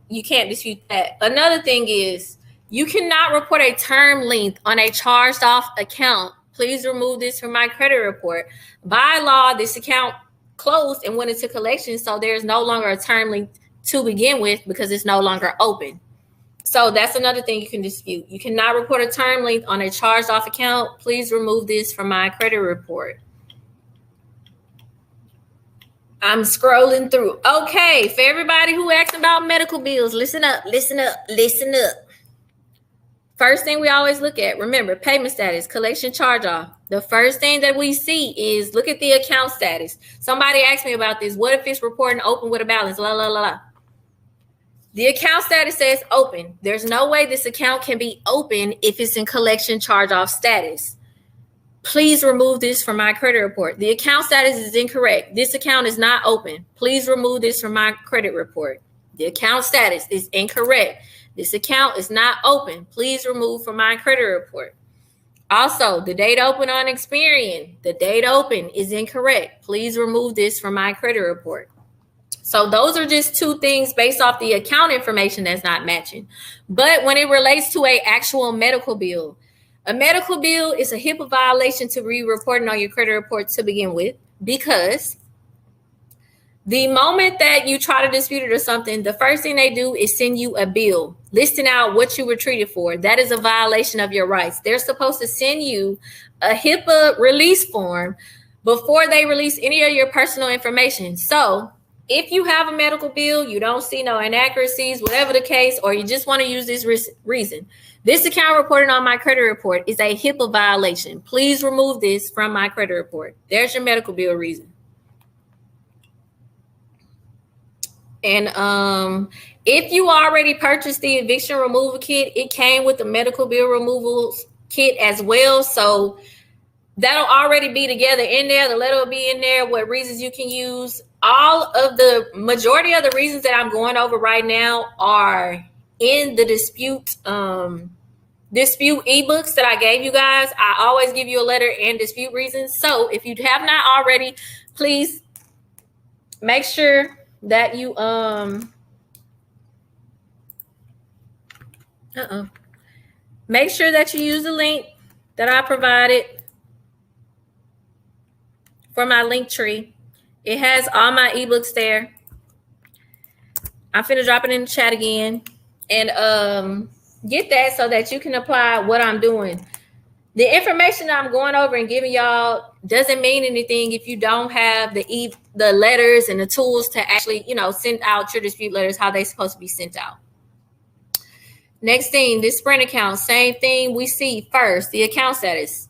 you can't dispute that. Another thing is you cannot report a term length on a charged off account. Please remove this from my credit report. By law, this account closed and went into collection, so there's no longer a term length to begin with because it's no longer open. So that's another thing you can dispute. You cannot report a term length on a charged off account. Please remove this from my credit report. I'm scrolling through. Okay, for everybody who asks about medical bills, listen up, listen up, listen up. First thing we always look at, remember, payment status, collection charge-off. The first thing that we see is look at the account status. Somebody asked me about this. What if it's reporting open with a balance? La, la, la, la. The account status says open. There's no way this account can be open if it's in collection charge-off status. Please remove this from my credit report. The account status is incorrect. This account is not open. Please remove this from my credit report. The account status is incorrect. This account is not open. Please remove from my credit report. Also, the date open on Experian. The date open is incorrect. Please remove this from my credit report. So those are just two things based off the account information that's not matching. But when it relates to an actual medical bill, a medical bill is a HIPAA violation to be reporting on your credit report to begin with, because the moment that you try to dispute it or something, the first thing they do is send you a bill listing out what you were treated for. That is a violation of your rights. They're supposed to send you a HIPAA release form before they release any of your personal information. So if you have a medical bill, you don't see no inaccuracies, whatever the case, or you just want to use this reason, this account reported on my credit report is a HIPAA violation. Please remove this from my credit report. There's your medical bill reason. And if you already purchased the eviction removal kit, it came with the medical bill removal kit as well. So that'll already be together in there. The letter will be in there, what reasons you can use. All of the majority of the reasons that I'm going over right now are in the dispute ebooks that I gave you guys. I always give you a letter and dispute reasons. So if you have not already, please make sure that you make sure that you use the link that I provided for my link tree. It has all my ebooks there. I'm finna drop it in the chat again, and get that so that you can apply what I'm doing. The information that I'm going over and giving y'all doesn't mean anything if you don't have the letters and the tools to actually, send out your dispute letters how they're supposed to be sent out. Next thing, this Sprint account, same thing we see first, the account status.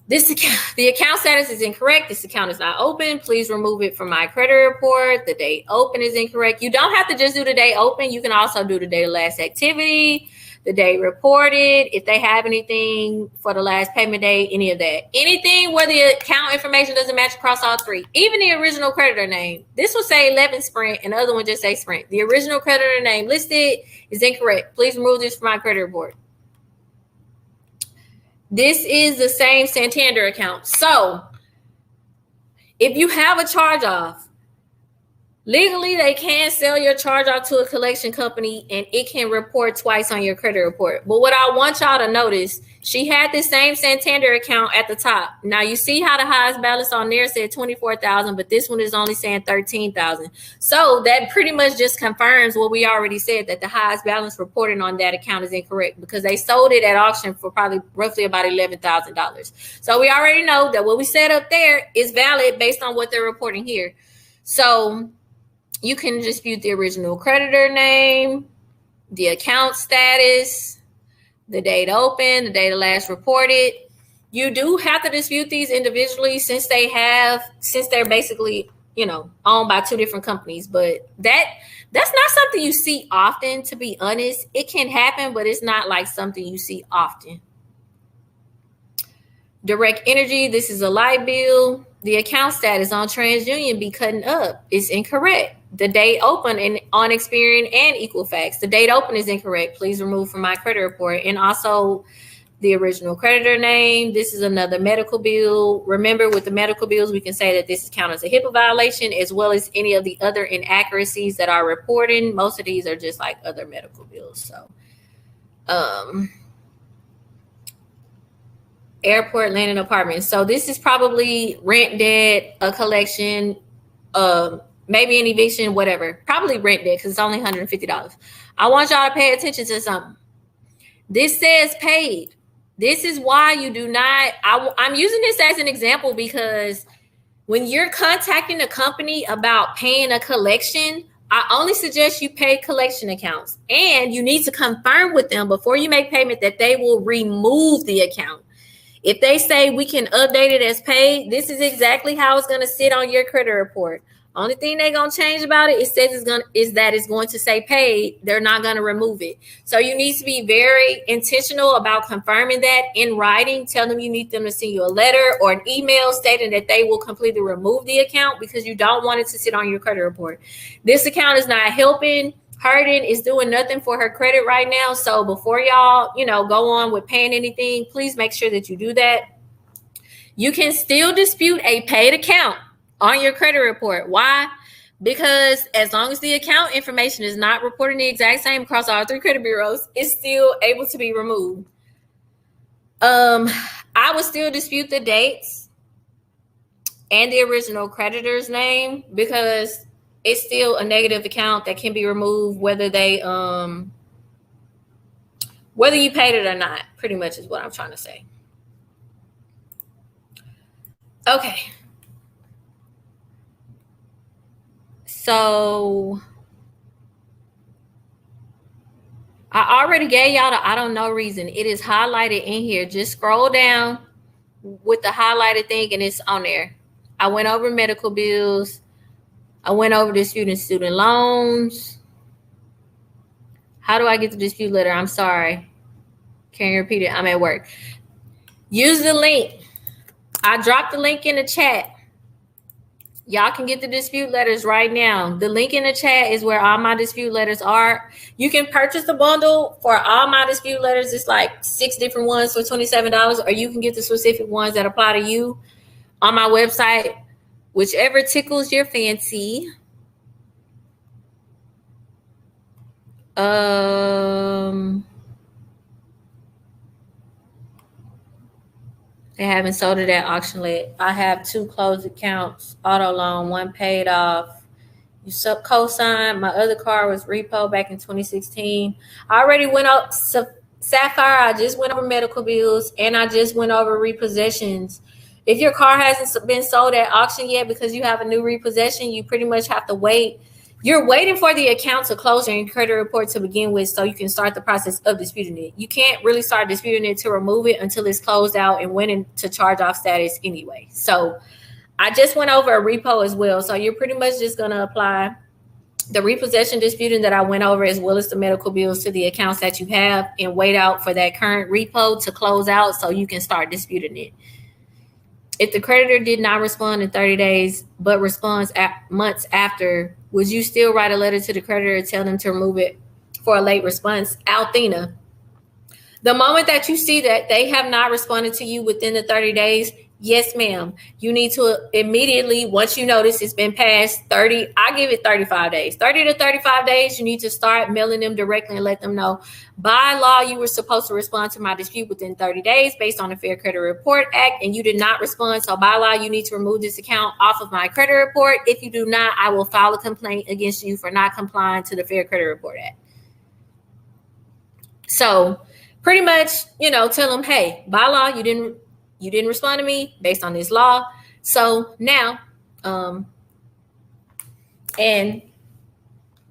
The account status is incorrect. This account is not open. Please remove it from my credit report. The date open is incorrect. You don't have to just do the date open. You can also do the date of last activity, the date reported, if they have anything for the last payment date, any of that. Anything where the account information doesn't match across all three. Even the original creditor name. This will say 11 Sprint and the other one just say Sprint. The original creditor name listed is incorrect. Please remove this from my credit report. This is the same Santander account. So if you have a charge off, Legally, they can sell your charge off to a collection company and it can report twice on your credit report. But what I want y'all to notice, she had the same Santander account at the top. Now you see how the highest balance on there said 24,000, but this one is only saying 13,000. So that pretty much just confirms what we already said, that the highest balance reported on that account is incorrect because they sold it at auction for probably roughly about $11,000. So we already know that what we said up there is valid based on what they're reporting here. So you can dispute the original creditor name, the account status, the date open, the date last reported. You do have to dispute these individually since they're basically, owned by two different companies. But that's not something you see often, to be honest. It can happen, but it's not like something you see often. Direct Energy, this is a light bill. The account status on TransUnion be cutting up. It's incorrect. The date open on Experian and Equifax. The date open is incorrect. Please remove from my credit report. And also the original creditor name. This is another medical bill. Remember, with the medical bills, we can say that this is counted as a HIPAA violation, as well as any of the other inaccuracies that are reported. Most of these are just like other medical bills. So, airport landing apartments. So this is probably rent debt, a collection, maybe an eviction, whatever. Probably rent debt because it's only $150. I want y'all to pay attention to something. This says paid. This is why you do not, I'm using this as an example because when you're contacting a company about paying a collection, I only suggest you pay collection accounts. And you need to confirm with them before you make payment that they will remove the account. If they say we can update it as paid, this is exactly how it's going to sit on your credit report. Only thing they're going to change about it, is that it's going to say paid. They're not going to remove it. So you need to be very intentional about confirming that in writing. Tell them you need them to send you a letter or an email stating that they will completely remove the account because you don't want it to sit on your credit report. This account is not helping. Hurting is doing nothing for her credit right now. So before y'all, go on with paying anything, please make sure that you do that. You can still dispute a paid account on your credit report. Why? Because as long as the account information is not reporting the exact same across all three credit bureaus, it's still able to be removed. I would still dispute the dates and the original creditor's name because it's still a negative account that can be removed whether you paid it or not, pretty much is what I'm trying to say. Okay. So I already gave y'all the I don't know reason. It is highlighted in here. Just scroll down with the highlighted thing and it's on there. I went over medical bills. I went over disputing student loans. How do I get the dispute letter? I'm sorry. Can you repeat it? I'm at work. Use the link. I dropped the link in the chat. Y'all can get the dispute letters right now. The link in the chat is where all my dispute letters are. You can purchase the bundle for all my dispute letters. It's like 6 different ones for $27, or you can get the specific ones that apply to you on my website. Whichever tickles your fancy. They haven't sold it at auction yet. I have 2 closed accounts, auto loan, 1 paid off. You co-signed. My other car was repo back in 2016. I already went up to Sapphire. I just went over medical bills and I just went over repossessions. If your car hasn't been sold at auction yet because you have a new repossession, you pretty much have to wait. You're waiting for the account to close and your credit report to begin with so you can start the process of disputing it. You can't really start disputing it to remove it until it's closed out and went into charge-off status anyway. So I just went over a repo as well. So you're pretty much just going to apply the repossession disputing that I went over as well as the medical bills to the accounts that you have and wait out for that current repo to close out so you can start disputing it. If the creditor did not respond in 30 days, but responds months after, would you still write a letter to the creditor and tell them to remove it for a late response? Althena, the moment that you see that they have not responded to you within the 30 days, Yes, ma'am. You need to immediately, once you notice it's been past 30, I give it 35 days. 30 to 35 days, you need to start mailing them directly and let them know. By law, you were supposed to respond to my dispute within 30 days based on the Fair Credit Report Act, and you did not respond. So by law, you need to remove this account off of my credit report. If you do not, I will file a complaint against you for not complying to the Fair Credit Report Act. So pretty much, tell them, hey, by law, you didn't respond to me based on this law. So now, and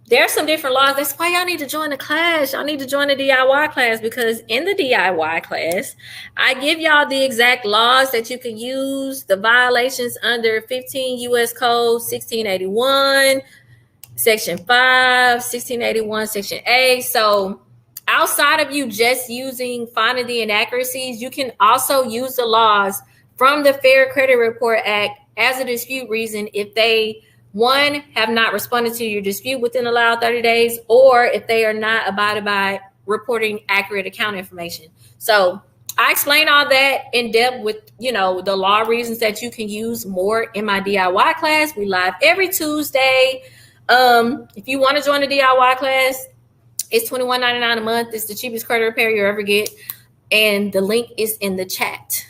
there are some different laws. That's why y'all need to join the class. Y'all need to join the DIY class, because in the DIY class, I give y'all the exact laws that you can use, the violations under 15 U.S. Code 1681, Section 5, 1681, Section A. So outside of you just using finding the inaccuracies, you can also use the laws from the Fair Credit Report Act as a dispute reason if they, one, have not responded to your dispute within allowed 30 days, or if they are not abided by reporting accurate account information. So I explain all that in depth with, the law reasons that you can use more in my DIY class. We live every Tuesday. If you want to join the DIY class, it's $21.99 a month. It's the cheapest credit repair you ever get. And the link is in the chat.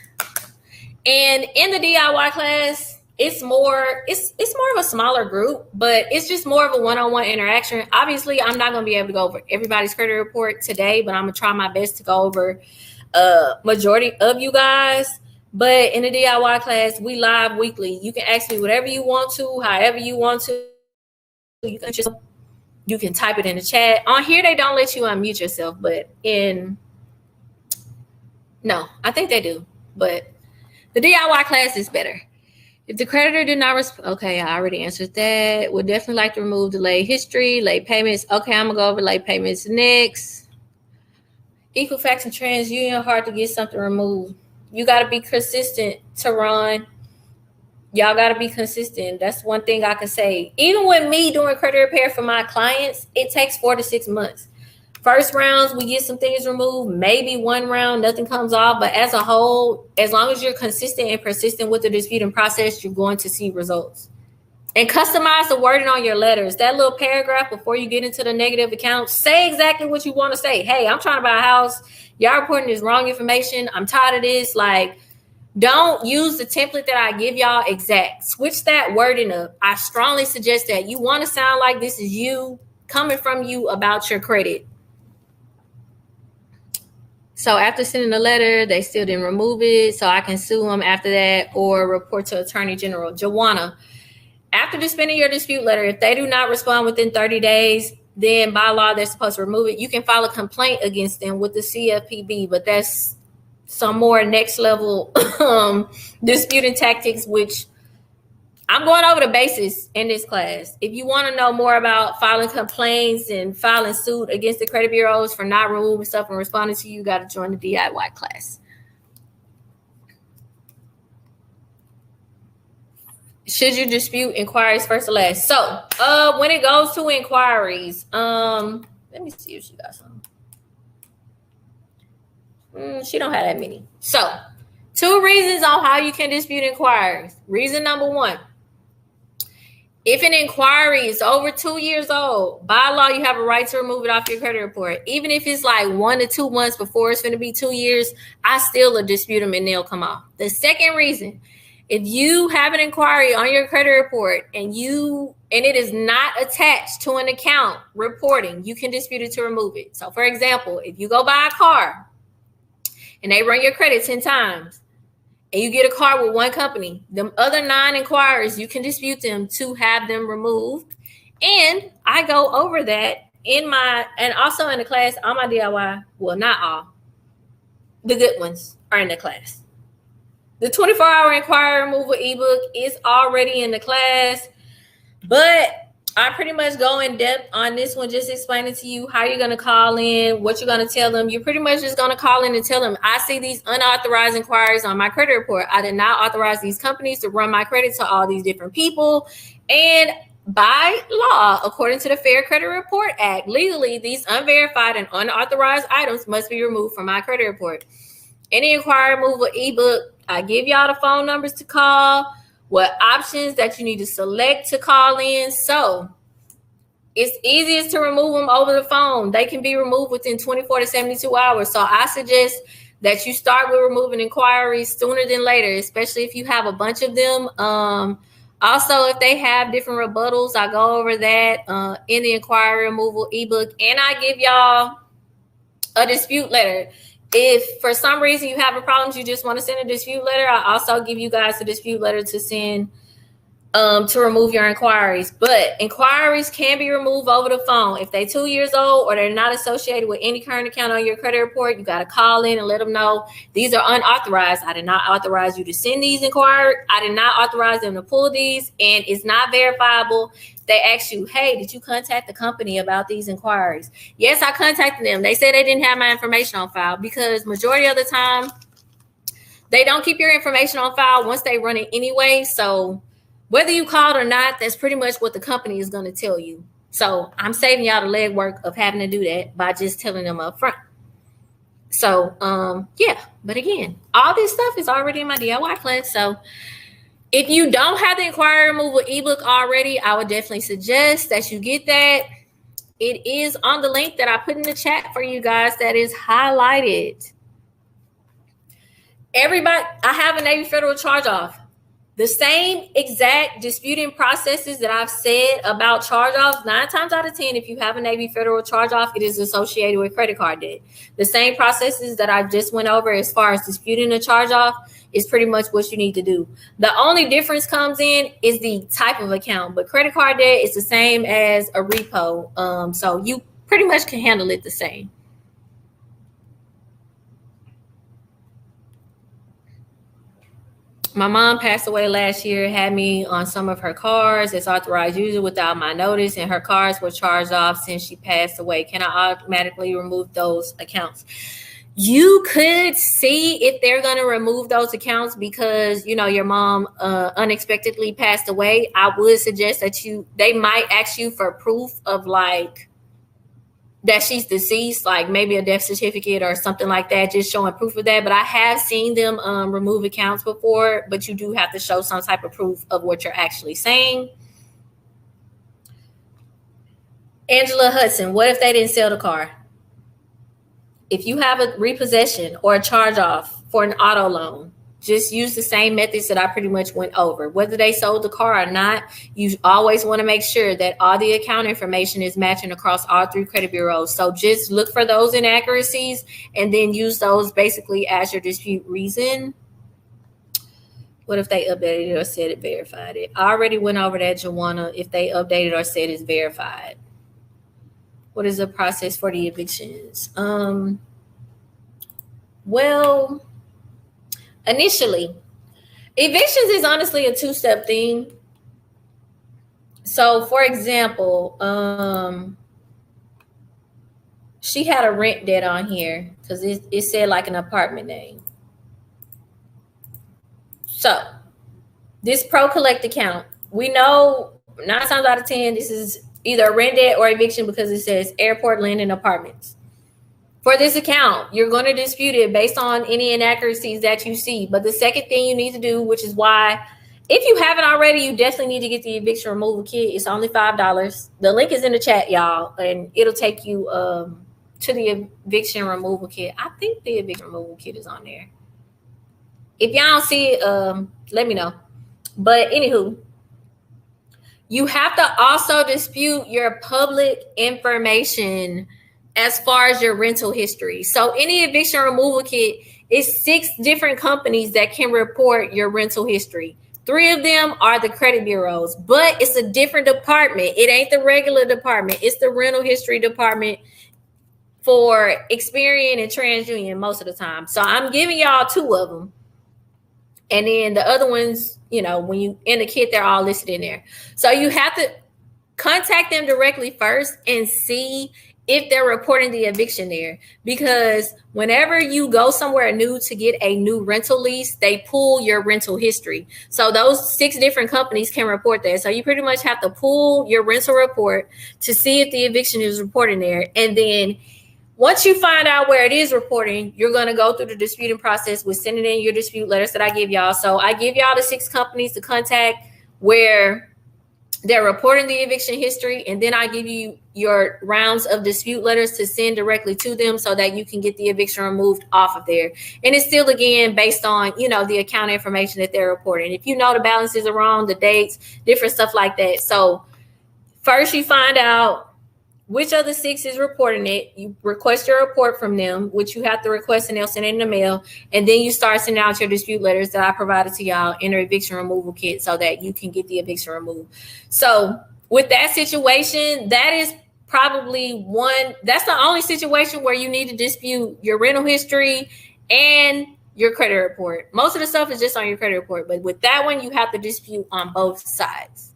And in the DIY class, it's more of a smaller group, but it's just more of a one-on-one interaction. Obviously, I'm not going to be able to go over everybody's credit report today, but I'm going to try my best to go over majority of you guys. But in the DIY class, we live weekly. You can ask me whatever you want to, however you want to. You can type it in the chat. On here, they don't let you unmute yourself, but no, I think they do. But the DIY class is better. If the creditor did not okay, I already answered that. Would definitely like to remove delayed history, late payments. Okay, I'm gonna go over late payments next. Equifax and TransUnion, hard to get something removed. You got to be consistent to run. Y'all got to be consistent. That's one thing I can say. Even with me doing credit repair for my clients, it takes 4 to 6 months. First rounds, we get some things removed. Maybe one round, nothing comes off. But as a whole, as long as you're consistent and persistent with the disputing process, you're going to see results. And customize the wording on your letters. That little paragraph before you get into the negative account, say exactly what you want to say. Hey, I'm trying to buy a house. Y'all reporting this wrong information. I'm tired of this. Don't use the template that I give y'all exact. Switch that wording up. I strongly suggest that. You want to sound like this is you, coming from you about your credit. So after sending the letter, they still didn't remove it. So I can sue them after that or report to Attorney General. Joanna, after disbanding your dispute letter, if they do not respond within 30 days, then by law, they're supposed to remove it. You can file a complaint against them with the CFPB, but that's some more next level disputing tactics, which I'm going over the basis in this class. If you want to know more about filing complaints and filing suit against the credit bureaus for not removing stuff and responding to you, you got to join the DIY class. Should you dispute inquiries first or last? So when it goes to inquiries, let me see if she got some. She don't have that many. So 2 reasons on how you can dispute inquiries. Reason number 1, if an inquiry is over 2 years old, by law, you have a right to remove it off your credit report. Even if it's like 1 to 2 months before it's going to be 2 years, I still will dispute them and they'll come off. The second reason, if you have an inquiry on your credit report and it is not attached to an account reporting, you can dispute it to remove it. So for example, if you go buy a car and they run your credit 10 times and you get a car with one company, them other 9 inquiries, you can dispute them to have them removed. And I go over that and also in the class, all my DIY, well, not all, the good ones are in the class. The 24-hour inquiry removal ebook is already in the class, but I pretty much go in depth on this one, just explaining to you how you're going to call in, what you're going to tell them. You're pretty much just going to call in and tell them, I see these unauthorized inquiries on my credit report. I did not authorize these companies to run my credit to all these different people. And by law, according to the Fair Credit Report Act, legally, these unverified and unauthorized items must be removed from my credit report. Any inquiry removal ebook I give y'all the phone numbers to call, what options that you need to select to call in. So it's easiest to remove them over the phone. They can be removed within 24 to 72 hours. So I suggest that you start with removing inquiries sooner than later, especially if you have a bunch of them. Also, if they have different rebuttals, I go over that in the inquiry removal ebook, and I give y'all a dispute letter. If for some reason you have a problem, you just want to send a dispute letter, I also give you guys a dispute letter to send to remove your inquiries. But inquiries can be removed over the phone. If they're 2 years old or they're not associated with any current account on your credit report, you got to call in and let them know these are unauthorized. I did not authorize you to send these inquiries. I did not authorize them to pull these, and it's not verifiable. They ask you, hey, did you contact the company about these inquiries? Yes, I contacted them. They said they didn't have my information on file, because majority of the time they don't keep your information on file once they run it anyway. So whether you called or not, that's pretty much what the company is going to tell you. So I'm saving y'all the legwork of having to do that by just telling them up front. So, yeah. But again, all this stuff is already in my DIY class. So if you don't have the inquiry removal ebook already, I would definitely suggest that you get that. It is on the link that I put in the chat for you guys that is highlighted. Everybody, I have a Navy Federal charge off. The same exact disputing processes that I've said about charge-offs, 9 times out of 10, if you have a Navy Federal charge-off, it is associated with credit card debt. The same processes that I just went over as far as disputing a charge-off is pretty much what you need to do. The only difference comes in is the type of account, but credit card debt is the same as a repo. So you pretty much can handle it the same. My mom passed away last year, had me on some of her cards as authorized user without my notice, and her cards were charged off since she passed away. Can I automatically remove those accounts? You could see if they're going to remove those accounts because, you know, your mom unexpectedly passed away. I would suggest that they might ask you for proof of like that she's deceased, like maybe a death certificate or something like that, just showing proof of that. But I have seen them remove accounts before, but you do have to show some type of proof of what you're actually saying. Angela Hudson, what if they didn't sell the car? If you have a repossession or a charge off for an auto loan, just use the same methods that I pretty much went over. Whether they sold the car or not, you always want to make sure that all the account information is matching across all 3 credit bureaus. So just look for those inaccuracies and then use those basically as your dispute reason. What if they updated or said it verified it? I already went over that, Joanna, if they updated or said it's verified. What is the process for the evictions? Well, initially, evictions is honestly a 2-step thing. So, for example, she had a rent debt on here because it said like an apartment name. So, this Pro Collect account, we know 9 times out of 10, this is either a rent debt or eviction because it says airport landing apartments. For this account, you're going to dispute it based on any inaccuracies that you see. But the second thing you need to do, which is why, if you haven't already, you definitely need to get the eviction removal kit. It's only $5. The link is in the chat, y'all, and it'll take you to the eviction removal kit. I think the eviction removal kit is on there. If y'all don't see it, let me know. But anywho, you have to also dispute your public information as far as your rental history. So any eviction removal kit is 6 different companies that can report your rental history. 3 of them are the credit bureaus, but it's a different department. It ain't the regular department. It's the rental history department for Experian and TransUnion most of the time. So I'm giving y'all 2 of them. And then the other ones, you know, when you in the kit, they're all listed in there. So you have to contact them directly first and see if they're reporting the eviction there. Because whenever you go somewhere new to get a new rental lease, they pull your rental history. So those 6 different companies can report that. So you pretty much have to pull your rental report to see if the eviction is reported there. And then Once you find out where it is reporting, you're going to go through the disputing process with sending in your dispute letters that I give y'all. So I give y'all the 6 companies to contact where they're reporting the eviction history, and then I give you your rounds of dispute letters to send directly to them so that you can get the eviction removed off of there. And it's still, again, based on, the account information that they're reporting. If you know the balances are wrong, the dates, different stuff like that. So first you find out which of the 6 is reporting it. You request your report from them, which you have to request, and they'll send it in the mail. And then you start sending out your dispute letters that I provided to y'all in the eviction removal kit so that you can get the eviction removed. So with that situation, that is probably that's the only situation where you need to dispute your rental history and your credit report. Most of the stuff is just on your credit report, but with that one, you have to dispute on both sides.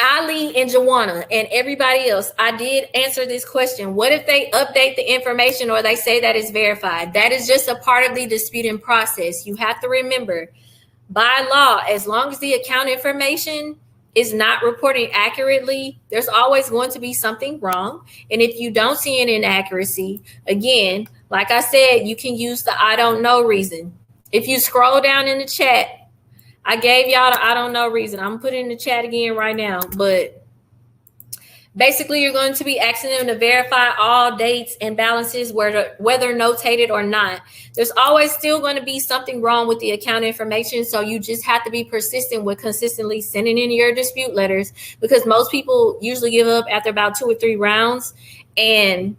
Ali and Joanna and everybody else, I did answer this question. What if they update the information or they say that it's verified? That is just a part of the disputing process. You have to remember, by law, as long as the account information is not reporting accurately, there's always going to be something wrong. And if you don't see an inaccuracy, again, like I said, you can use the I don't know reason. If you scroll down in the chat, I gave y'all the I don't know reason. I'm putting in the chat again right now. But basically, you're going to be asking them to verify all dates and balances, whether notated or not. There's always still going to be something wrong with the account information. So you just have to be persistent with consistently sending in your dispute letters, because most people usually give up after about 2 or 3 rounds. And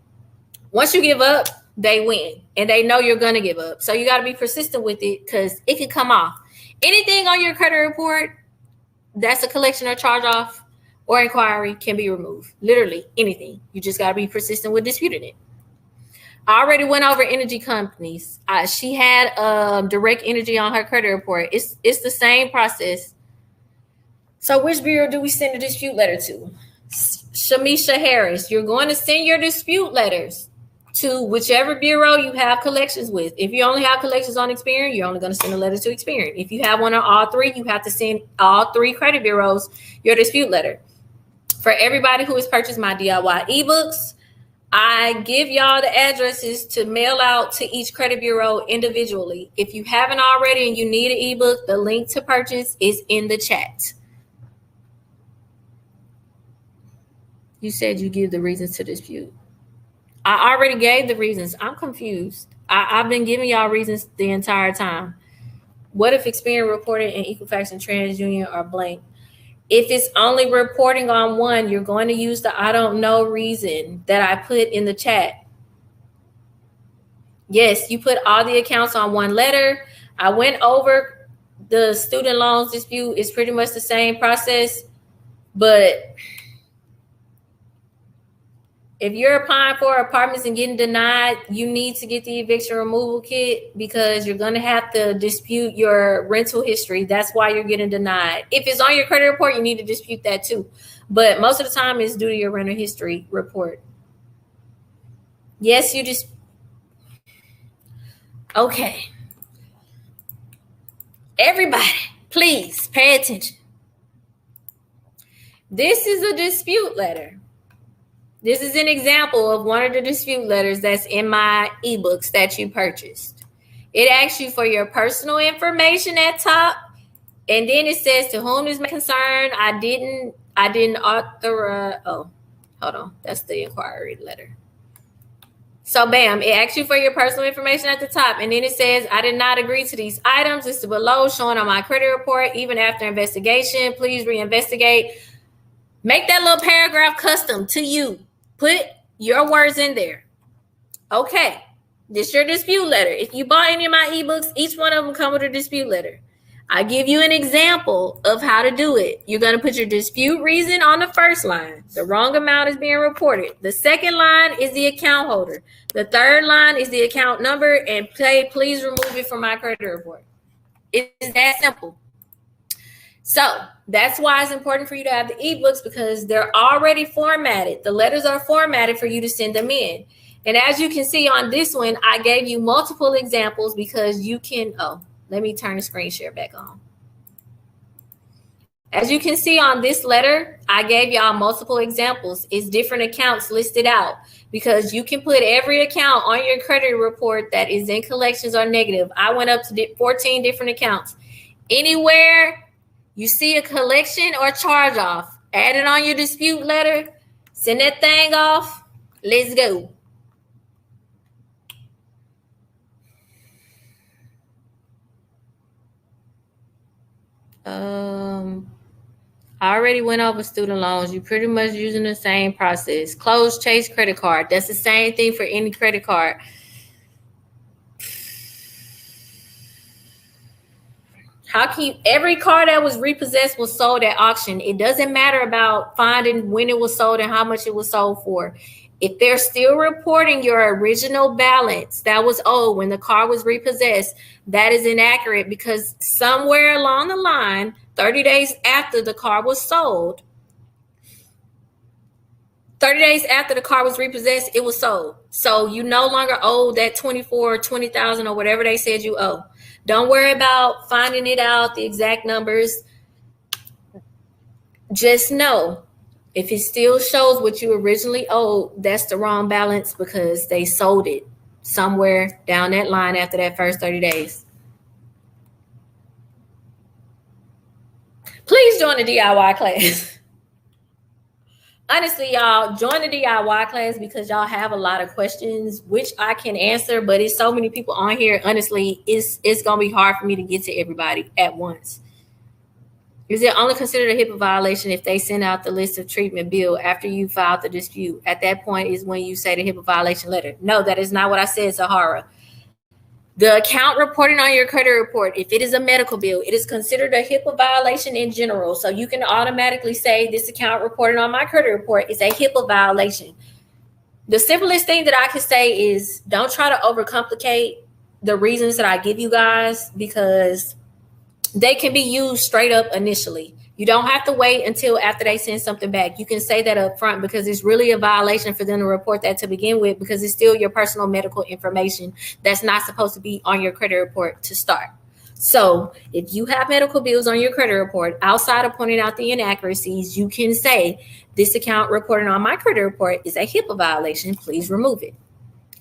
once you give up, they win. And they know you're going to give up. So you got to be persistent with it, because it can come off. Anything on your credit report that's a collection or charge off or inquiry can be removed. Literally anything. You just got to be persistent with disputing it. I already went over energy companies. She had direct energy on her credit report. It's the same process. So which bureau do we send a dispute letter to? Shamisha Harris, you're going to send your dispute letters to whichever bureau you have collections with. If you only have collections on Experian, you're only going to send a letter to Experian. If you have one on all 3, you have to send all 3 credit bureaus your dispute letter. For everybody who has purchased my DIY ebooks, I give y'all the addresses to mail out to each credit bureau individually. If you haven't already and you need an ebook, the link to purchase is in the chat. You said you give the reasons to dispute. I already gave the reasons. I'm confused. I've been giving y'all reasons the entire time. What if Experian reported and Equifax and TransUnion are blank? If it's only reporting on one, you're going to use the I don't know reason that I put in the chat. Yes, you put all the accounts on one letter. I went over the student loans dispute. It's pretty much the same process, but if you're applying for apartments and getting denied, you need to get the eviction removal kit, because you're going to have to dispute your rental history. That's why you're getting denied. If it's on your credit report, you need to dispute that too. But most of the time, it's due to your rental history report. Yes, you just... Okay. Everybody, please pay attention. This is a dispute letter. This is an example of one of the dispute letters that's in my ebooks that you purchased. It asks you for your personal information at top, and then it says to whom this may concern. I didn't authorize. Oh, hold on. That's the inquiry letter. So bam, it asks you for your personal information at the top, and then it says, I did not agree to these items listed below showing on my credit report. Even after investigation, please reinvestigate. Make that little paragraph custom to you. Put your words in there. Okay, this is your dispute letter. If you bought any of my ebooks, each one of them come with a dispute letter. I give you an example of how to do it. You're going to put your dispute reason on the first line. The wrong amount is being reported. The second line is the account holder. The third line is the account number, and please remove it from my credit report. It's that simple. So that's why it's important for you to have the ebooks, because they're already formatted. The letters are formatted for you to send them in. And as you can see on this one, I gave you multiple examples because you can, let me turn the screen share back on. As you can see on this letter, I gave y'all multiple examples. It's different accounts listed out because you can put every account on your credit report that is in collections or negative. I went up to 14 different accounts. Anywhere you see a collection or charge off, add it on your dispute letter, send that thing off. Let's go. I already went over student loans. You're pretty much using the same process. Close Chase credit card. That's the same thing for any credit card. How can you, every car that was repossessed was sold at auction. It doesn't matter about finding when it was sold and how much it was sold for. If they're still reporting your original balance that was owed when the car was repossessed, that is inaccurate because somewhere along the line, 30 days after the car was sold, 30 days after the car was repossessed, it was sold. So you no longer owe that 24 or 20,000 or whatever they said you owe. Don't worry about finding it out, the exact numbers. Just know if it still shows what you originally owed, that's the wrong balance because they sold it somewhere down that line after that first 30 days. Please join the DIY class. Honestly, y'all, join the DIY class because y'all have a lot of questions, which I can answer, but it's so many people on here. Honestly, it's going to be hard for me to get to everybody at once. Is it only considered a HIPAA violation if they send out the list of treatment bill after you filed the dispute? At that point is when you say the HIPAA violation letter. No, that is not what I said, Sahara. The account reporting on your credit report, if it is a medical bill, it is considered a HIPAA violation in general. So you can automatically say this account reporting on my credit report is a HIPAA violation. The simplest thing that I can say is don't try to overcomplicate the reasons that I give you guys because they can be used straight up initially. You don't have to wait until after they send something back. You can say that up front because it's really a violation for them to report that to begin with because it's still your personal medical information that's not supposed to be on your credit report to start. So if you have medical bills on your credit report, outside of pointing out the inaccuracies, you can say this account reported on my credit report is a HIPAA violation. Please remove it.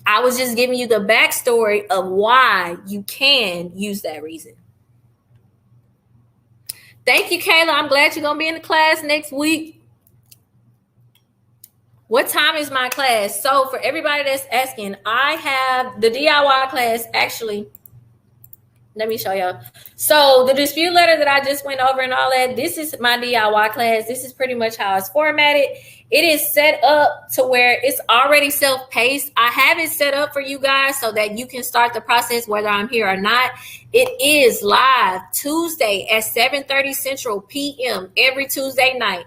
I was just giving you the backstory of why you can use that reason. Thank you, Kayla. I'm glad you're going to be in the class next week. What time is my class? So for everybody that's asking, I have the DIY class actually. Let me show y'all. So the dispute letter that I just went over and all that, this is my DIY class. This is pretty much how it's formatted. It is set up to where it's already self-paced. I have it set up for you guys so that you can start the process whether I'm here or not. It is live Tuesday at 7:30 Central PM every Tuesday night.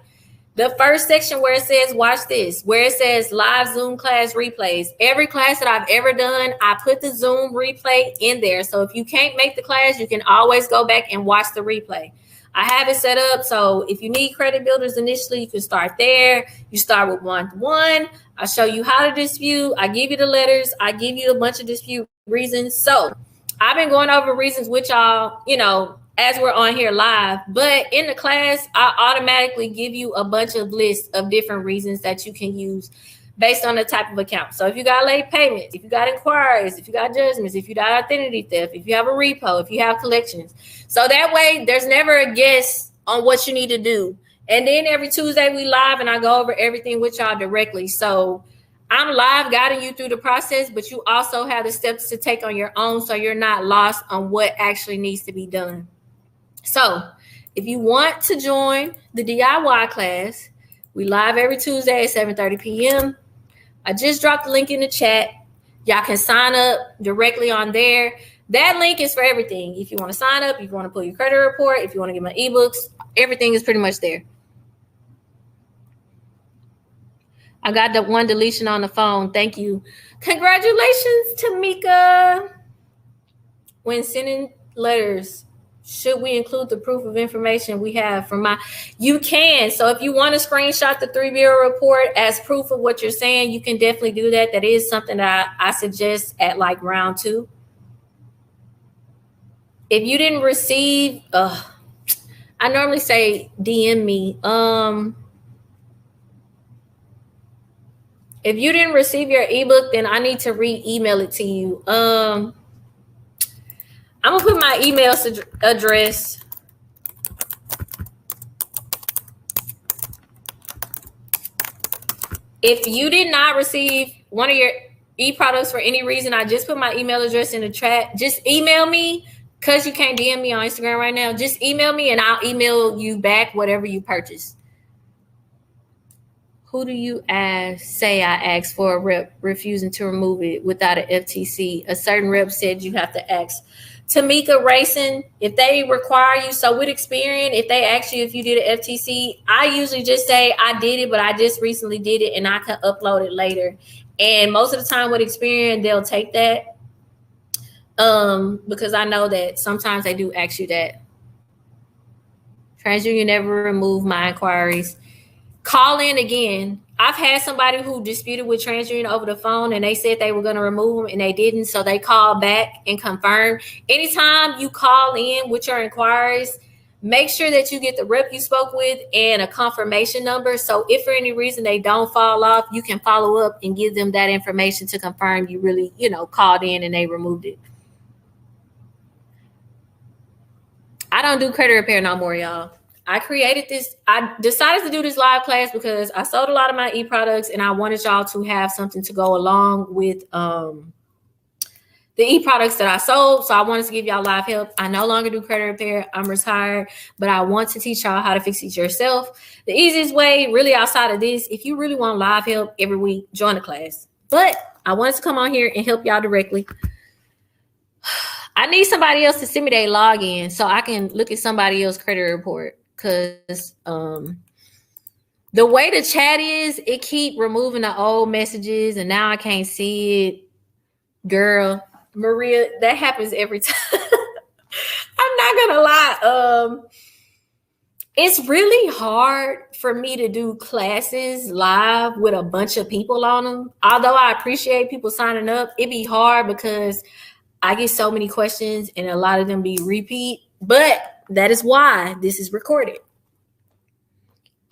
The first section where it says, watch this, where it says live Zoom class replays. Every class that I've ever done, I put the Zoom replay in there. So if you can't make the class, you can always go back and watch the replay. I have it set up. So if you need credit builders initially, you can start there. You start with 1-1. I show you how to dispute. I give you the letters. I give you a bunch of dispute reasons. So I've been going over reasons with y'all, as we're on here live, but in the class, I automatically give you a bunch of lists of different reasons that you can use based on the type of account. So if you got late payments, if you got inquiries, if you got judgments, if you got identity theft, if you have a repo, if you have collections. So that way there's never a guess on what you need to do. And then every Tuesday we live and I go over everything with y'all directly. So I'm live guiding you through the process, but you also have the steps to take on your own so you're not lost on what actually needs to be done. So if you want to join the DIY class, we live every Tuesday at 7:30 p.m. I just dropped the link in the chat. Y'all can sign up directly on there. That link is for everything. If you want to sign up, if you want to pull your credit report, if you want to get my ebooks, everything is pretty much there. I got the one deletion on the phone. Thank you. Congratulations, Tamika. When sending letters, should we include the proof of information we have from you can. So if you want to screenshot the 3-bureau report as proof of what you're saying, you can definitely do that. That is something that I suggest at like round 2. If you didn't receive, I normally say DM me. If you didn't receive your ebook, then I need to re-email it to you. I'm gonna put my email address. If you did not receive one of your e-products for any reason, I just put my email address in the chat. Just email me, because you can't DM me on Instagram right now. Just email me and I'll email you back whatever you purchased. Who do you say I asked for a rep refusing to remove it without an FTC? A certain rep said you have to ask. Tamika Racing, if they require you, so with Experian, if they ask you if you did an FTC, I usually just say I did it, but I just recently did it and I can upload it later. And most of the time with Experian, they'll take that. Because I know that sometimes they do ask you that. TransUnion never removed my inquiries. Call in again. I've had somebody who disputed with TransUnion over the phone and they said they were going to remove them and they didn't. So they called back and confirmed. Anytime you call in with your inquiries, make sure that you get the rep you spoke with and a confirmation number. So if for any reason they don't fall off, you can follow up and give them that information to confirm you really, called in and they removed it. I don't do credit repair no more, y'all. I decided to do this live class because I sold a lot of my e-products and I wanted y'all to have something to go along with the e-products that I sold. So I wanted to give y'all live help. I no longer do credit repair. I'm retired, but I want to teach y'all how to fix it yourself. The easiest way, really outside of this, if you really want live help every week, join the class. But I wanted to come on here and help y'all directly. I need somebody else to send me their login so I can look at somebody else's credit report. Because the way the chat is, it keep removing the old messages and now I can't see it. Girl, Maria, that happens every time. I'm not gonna lie. It's really hard for me to do classes live with a bunch of people on them. Although I appreciate people signing up, it be hard because I get so many questions and a lot of them be repeat. But that is why this is recorded.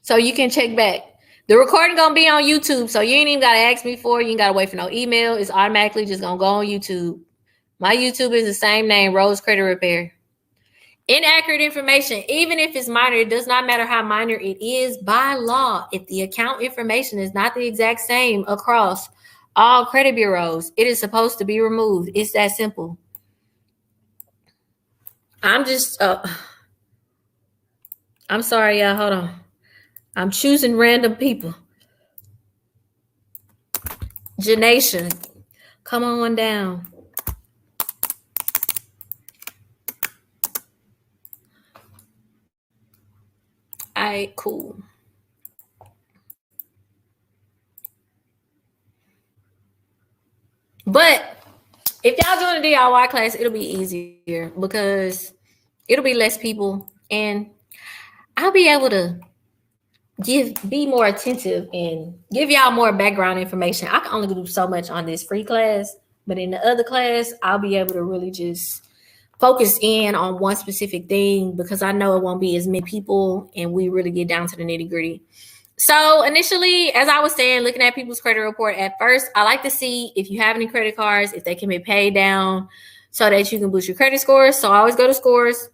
So you can check back. The recording gonna be on YouTube, so you ain't even gotta ask me for it. You ain't gotta wait for no email. It's automatically just gonna go on YouTube. My YouTube is the same name, Rose Credit Repair. Inaccurate information, even if it's minor, it does not matter how minor it is. By law, if the account information is not the exact same across all credit bureaus, it is supposed to be removed. It's that simple. I'm sorry, y'all. Hold on. I'm choosing random people. Janation, come on down. All right, cool. But if y'all join the DIY class, it'll be easier because it'll be less people and I'll be able to be more attentive and give y'all more background information. I can only do so much on this free class, but in the other class, I'll be able to really just focus in on one specific thing because I know it won't be as many people and we really get down to the nitty gritty. So initially, as I was saying, looking at people's credit report at first, I like to see if you have any credit cards, if they can be paid down so that you can boost your credit scores. So I always go to scores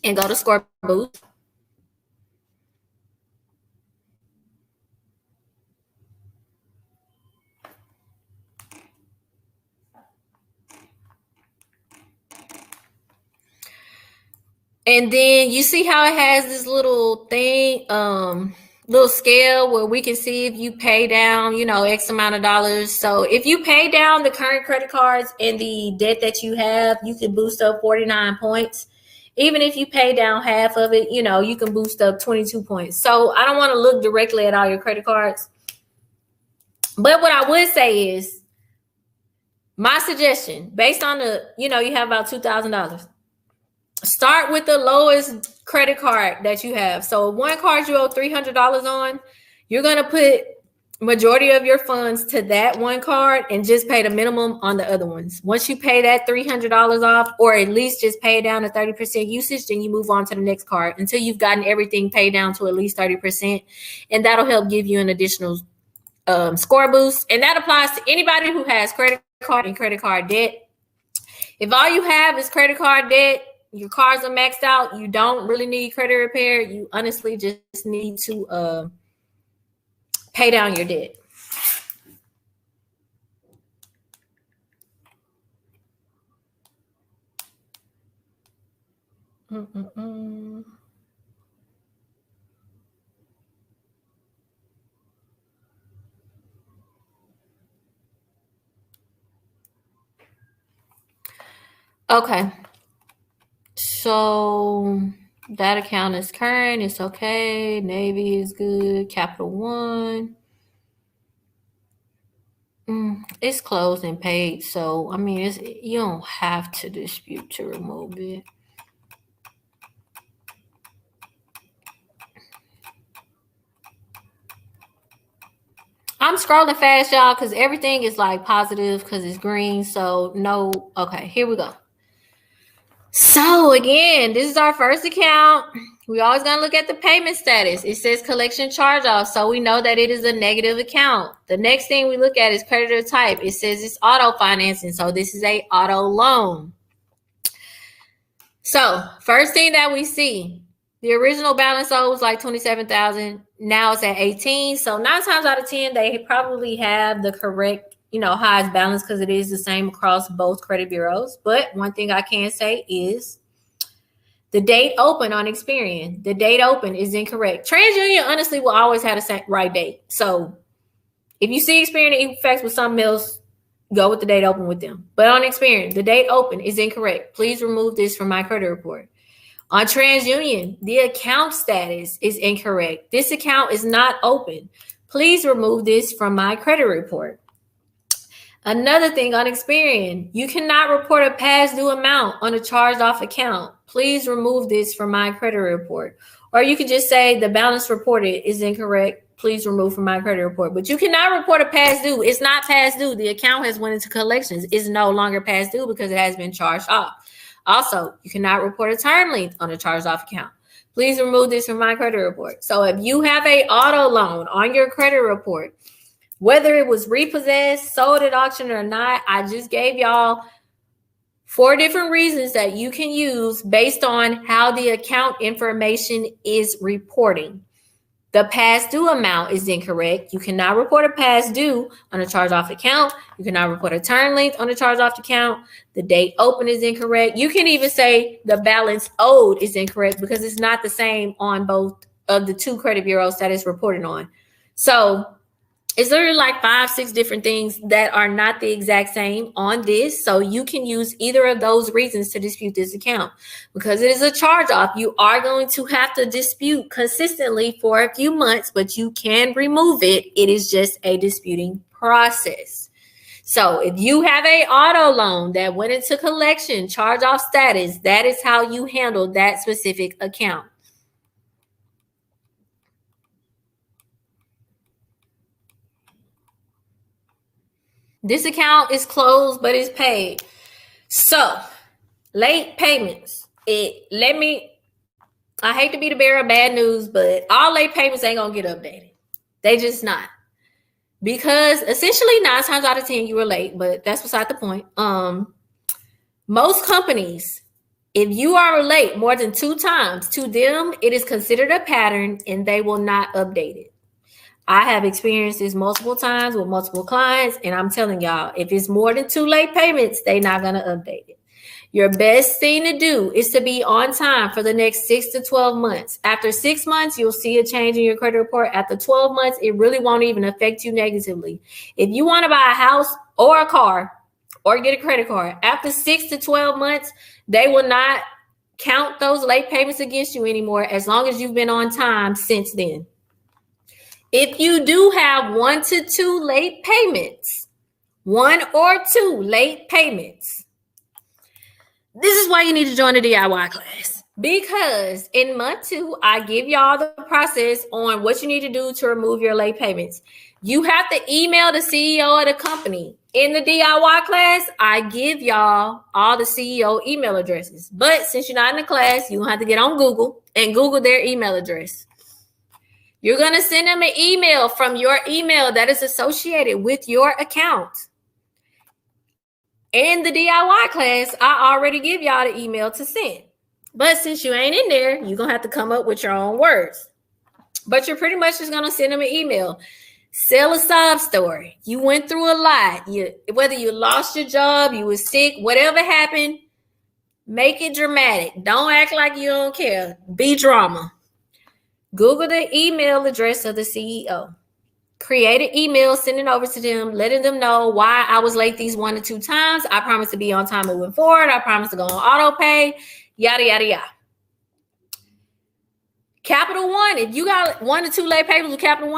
and go to score boost. And then you see how it has this little thing, little scale where we can see if you pay down, X amount of dollars. So if you pay down the current credit cards and the debt that you have, you can boost up 49 points. Even if you pay down half of it, you can boost up 22 points. So I don't want to look directly at all your credit cards. But what I would say is my suggestion, based on you have about $2,000. Start with the lowest credit card that you have. So one card you owe $300 on, you're going to put majority of your funds to that one card and just pay the minimum on the other ones. Once you pay that $300 off, or at least just pay it down to 30% usage, then you move on to the next card until you've gotten everything paid down to at least 30%. And that'll help give you an additional score boost. And that applies to anybody who has credit card and credit card debt. If all you have is credit card debt, your cards are maxed out, you don't really need credit repair, you honestly just need to pay down your debt. Okay. So that account is current. It's okay. Navy is good. Capital One. It's closed and paid. So, I mean, you don't have to dispute to remove it. I'm scrolling fast, y'all, because everything is like positive because it's green. So, no. Okay, here we go. So again, this is our first account. We always gonna look at the payment status. It says collection charge off, so we know that it is a negative account. The next thing we look at is creditor type. It says it's auto financing, so this is a auto loan. So first thing that we see, the original balance owed was like $27,000. Now it's at 18. So 9 times out of 10, they probably have the correct highest balance because it is the same across both credit bureaus. But one thing I can say is the date open on Experian. The date open is incorrect. TransUnion honestly will always have the right date. So if you see Experian and Equifax with something else, go with the date open with them. But on Experian, the date open is incorrect. Please remove this from my credit report. On TransUnion, the account status is incorrect. This account is not open. Please remove this from my credit report. Another thing on Experian, you cannot report a past due amount on a charged off account. Please remove this from my credit report. Or you can just say the balance reported is incorrect. Please remove from my credit report. But you cannot report a past due. It's not past due. The account has went into collections. It's no longer past due because it has been charged off. Also, you cannot report a term length on a charged off account. Please remove this from my credit report. So if you have an auto loan on your credit report, whether it was repossessed, sold at auction or not, I just gave y'all 4 different reasons that you can use based on how the account information is reporting. The past due amount is incorrect. You cannot report a past due on a charge-off account. You cannot report a term length on a charge-off account. The date open is incorrect. You can even say the balance owed is incorrect because it's not the same on both of the 2 credit bureaus that it's reported on. So it's literally like 5-6 different things that are not the exact same on this. So you can use either of those reasons to dispute this account. Because it is a charge off, you are going to have to dispute consistently for a few months, but you can remove it. It is just a disputing process. So if you have an auto loan that went into collection, charge off status, that is how you handle that specific account. This account is closed, but it's paid. So, late payments. I hate to be the bearer of bad news, but all late payments ain't going to get updated. They just not. Because essentially 9 times out of 10 you were late, but that's beside the point. Most companies, if you are late more than 2 times, to them, it is considered a pattern and they will not update it. I have experienced this multiple times with multiple clients, and I'm telling y'all, if it's more than 2 late payments, they're not going to update it. Your best thing to do is to be on time for the next 6 to 12 months. After 6 months, you'll see a change in your credit report. After 12 months, it really won't even affect you negatively. If you want to buy a house or a car or get a credit card, after 6 to 12 months, they will not count those late payments against you anymore as long as you've been on time since then. If you do have 1 to 2 late payments, 1 or 2 late payments, this is why you need to join the DIY class. Because in month 2, I give y'all the process on what you need to do to remove your late payments. You have to email the CEO of the company. In the DIY class, I give y'all all the CEO email addresses. But since you're not in the class, you're going to have to get on Google and Google their email address. You're going to send them an email from your email that is associated with your account. In the DIY class, I already give y'all the email to send. But since you ain't in there, you're going to have to come up with your own words. But you're pretty much just going to send them an email. Sell a sob story. You went through a lot. Whether you lost your job, you were sick, whatever happened, make it dramatic. Don't act like you don't care. Be drama. Google the email address of the CEO. Create an email, send it over to them, letting them know why I was late these 1 or 2 times. I promise to be on time moving forward. I promise to go on auto pay, yada, yada, yada. Capital One, if you got 1 or 2 late payments with Capital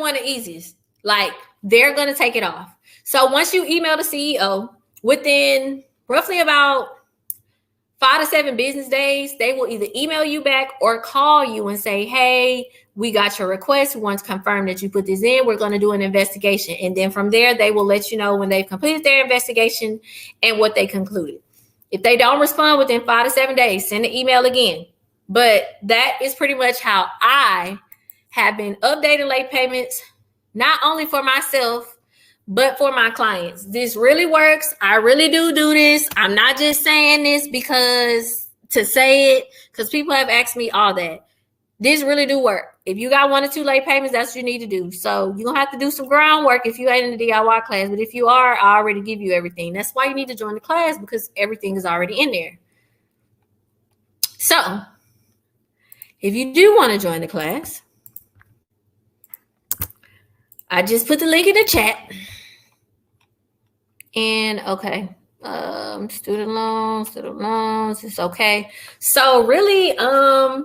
One the easiest. Like, they're going to take it off. So once you email the CEO, within roughly about 5 to 7 business days, they will either email you back or call you and say, hey, we got your request. We want to confirm that you put this in. We're going to do an investigation. And then from there, they will let you know when they've completed their investigation and what they concluded. If they don't respond within 5 to 7 days, send an email again. But that is pretty much how I have been updating late payments, not only for myself, but for my clients. This really works. I really do this. I'm not just saying this because to say it, because people have asked me all that. This really do work. If you got 1 or 2 late payments, that's what you need to do. So you're going to have to do some groundwork if you ain't in the DIY class. But if you are, I already give you everything. That's why you need to join the class, because everything is already in there. So if you do want to join the class, I just put the link in the chat. And okay, student loans, it's okay. So really, I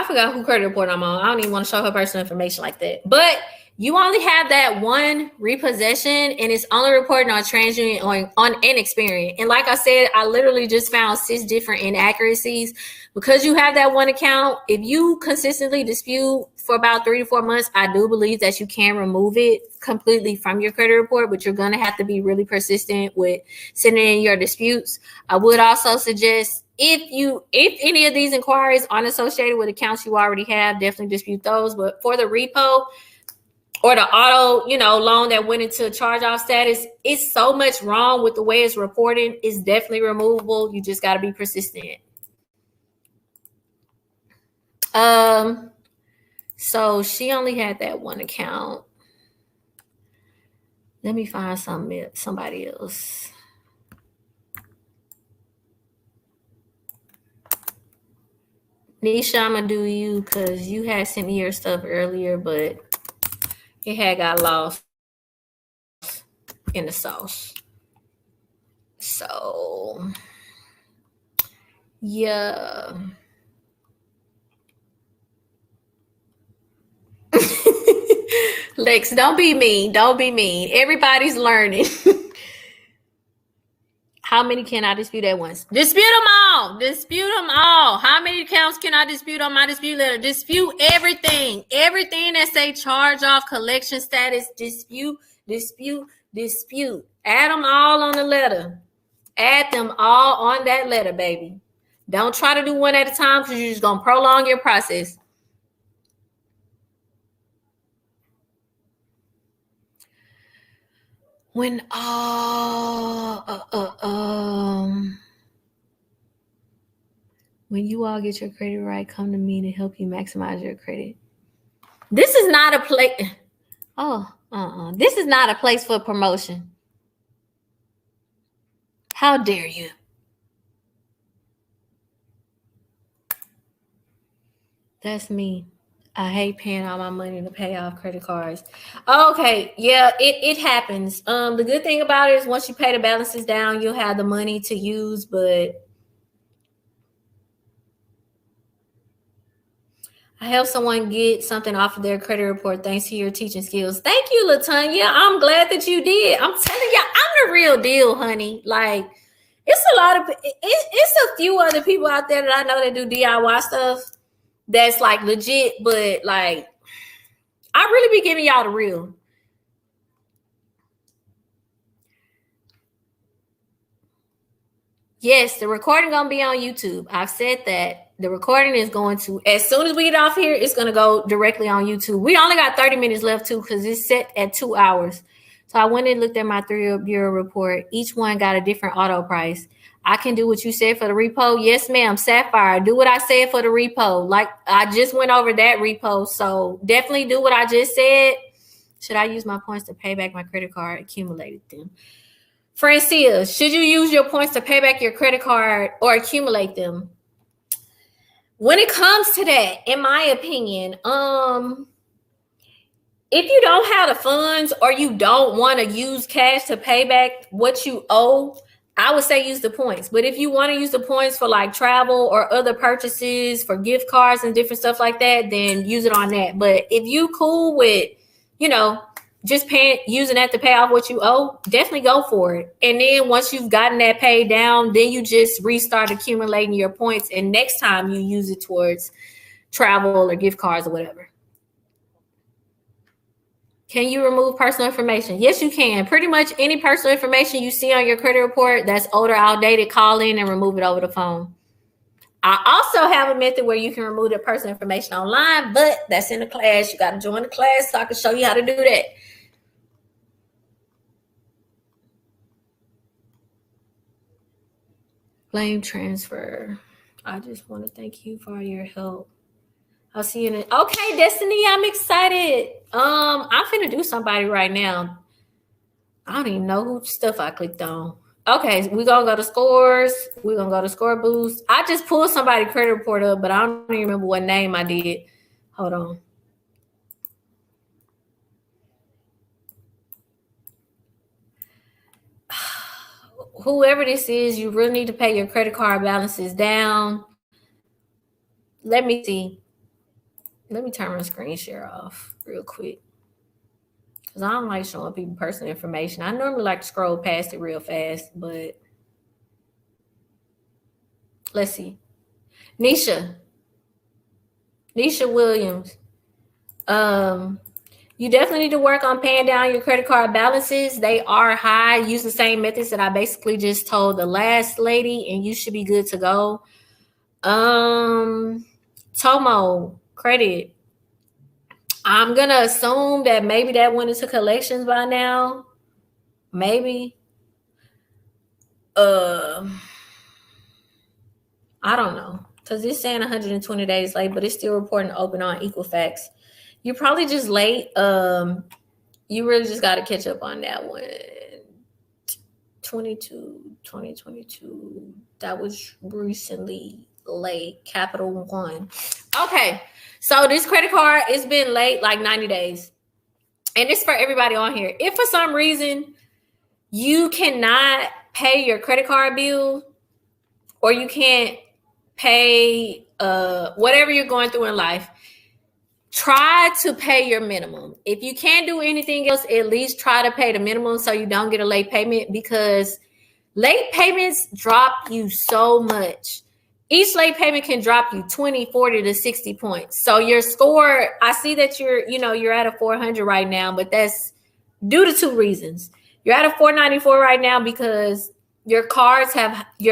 forgot who credit report I'm on. I don't even want to show her personal information like that. But you only have that one repossession, and it's only reported on TransUnion on Inexperience. And like I said, I literally just found 6 different inaccuracies. Because you have that one account, if you consistently dispute for about 3 to 4 months, I do believe that you can remove it completely from your credit report, but you're going to have to be really persistent with sending in your disputes. I would also suggest if any of these inquiries aren't associated with accounts you already have, definitely dispute those. But for the repo or the auto, loan that went into charge-off status, it's so much wrong with the way it's reported. It's definitely removable. You just got to be persistent. So she only had that one account. Let me find somebody else. Nisha, I'm gonna do you because you had sent me your stuff earlier, but it had got lost in the sauce. So yeah. Lex, don't be mean. Don't be mean. Everybody's learning. How many can I dispute at once? Dispute them all. Dispute them all. How many accounts can I dispute on my dispute letter? Dispute everything. Everything that say charge off, collection status, dispute. Add them all on the letter. Add them all on that letter, baby. Don't try to do one at a time because you're just going to prolong your process. When when you all get your credit right, come to me to help you maximize your credit. This is not a place. This is not a place for promotion. How dare you? That's me. I hate paying all my money to pay off credit cards. Okay, yeah, it happens. The good thing about it is once you pay the balances down, you'll have the money to use, but I helped someone get something off of their credit report thanks to your teaching skills. Thank you, LaTanya. I'm glad that you did. I'm telling you, I'm the real deal, honey. Like, it's a few other people out there that I know that do DIY stuff that's like legit, but like I really be giving y'all the real. Yes, the recording gonna be on YouTube. I've said that. The recording is going to, as soon as we get off here, it's gonna go directly on YouTube. We only got 30 minutes left too, because it's set at 2 hours. So I went and looked at my 3-bureau report. Each one got a different auto price. I can do what you said for the repo. Yes, ma'am. Sapphire, do what I said for the repo. Like I just went over that repo. So definitely do what I just said. Should I use my points to pay back my credit card? Accumulated them. Francia, should you use your points to pay back your credit card or accumulate them? When it comes to that, in my opinion, if you don't have the funds or you don't want to use cash to pay back what you owe, I would say use the points. But if you want to use the points for like travel or other purchases, for gift cards and different stuff like that, then use it on that. But if you cool with, just using that to pay off what you owe, definitely go for it. And then once you've gotten that paid down, then you just restart accumulating your points. And next time you use it towards travel or gift cards or whatever. Can you remove personal information? Yes, you can. Pretty much any personal information you see on your credit report that's older, outdated, call in and remove it over the phone. I also have a method where you can remove the personal information online, but that's in the class. You got to join the class so I can show you how to do that. Blame transfer. I just want to thank you for your help. I'll see you in a... Okay, Destiny, I'm excited. I'm finna do somebody right now. I don't even know who stuff I clicked on. Okay, we're gonna go to scores. We're gonna go to score boost. I just pulled somebody's credit report up, but I don't even remember what name I did. Hold on. Whoever this is, you really need to pay your credit card balances down. Let me see. Let me turn my screen share off real quick, because I don't like showing people personal information. I normally like to scroll past it real fast, but let's see. Nisha Williams. You definitely need to work on paying down your credit card balances. They are high. Use the same methods that I basically just told the last lady, and you should be good to go. Tomo credit. I'm gonna assume that maybe that went into collections by now. Maybe. I don't know, because it's saying 120 days late, but it's still reporting open on Equifax. You're probably just late. You really just got to catch up on that one. 2022. That was recently late. Capital One. Okay. So this credit card, it's been late like 90 days. And it's for everybody on here. If for some reason you cannot pay your credit card bill, or you can't pay whatever you're going through in life, try to pay your minimum. If you can't do anything else, at least try to pay the minimum so you don't get a late payment, because late payments drop you so much. Each late payment can drop you 20, 40 to 60 points. So your score, I see that you're at a 400 right now, but that's due to 2 reasons. You're at a 494 right now because your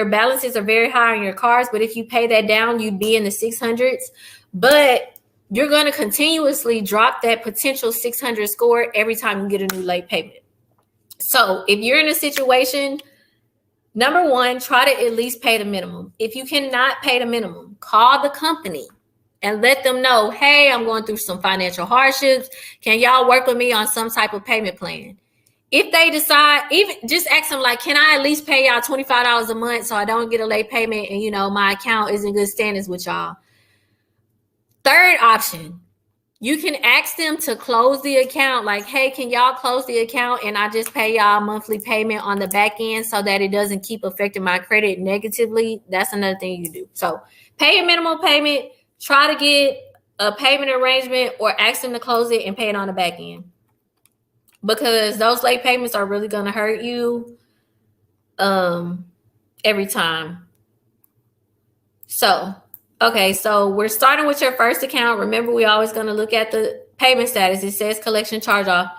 balances are very high on your cards, but if you pay that down, you'd be in the 600s. But you're going to continuously drop that potential 600 score every time you get a new late payment. So if you're in a situation, number one, try to at least pay the minimum. If you cannot pay the minimum, call the company and let them know, hey, I'm going through some financial hardships. Can y'all work with me on some type of payment plan? If they decide, even just ask them, like, can I at least pay y'all $25 a month so I don't get a late payment and, my account is in good standings with y'all? Third option, you can ask them to close the account. Like, hey, can y'all close the account and I just pay y'all a monthly payment on the back end so that it doesn't keep affecting my credit negatively? That's another thing you can do. So pay a minimum payment, try to get a payment arrangement, or ask them to close it and pay it on the back end, because those late payments are really going to hurt you every time. So, okay, so we're starting with your first account. Remember, we're always going to look at the payment status. It says collection charge off.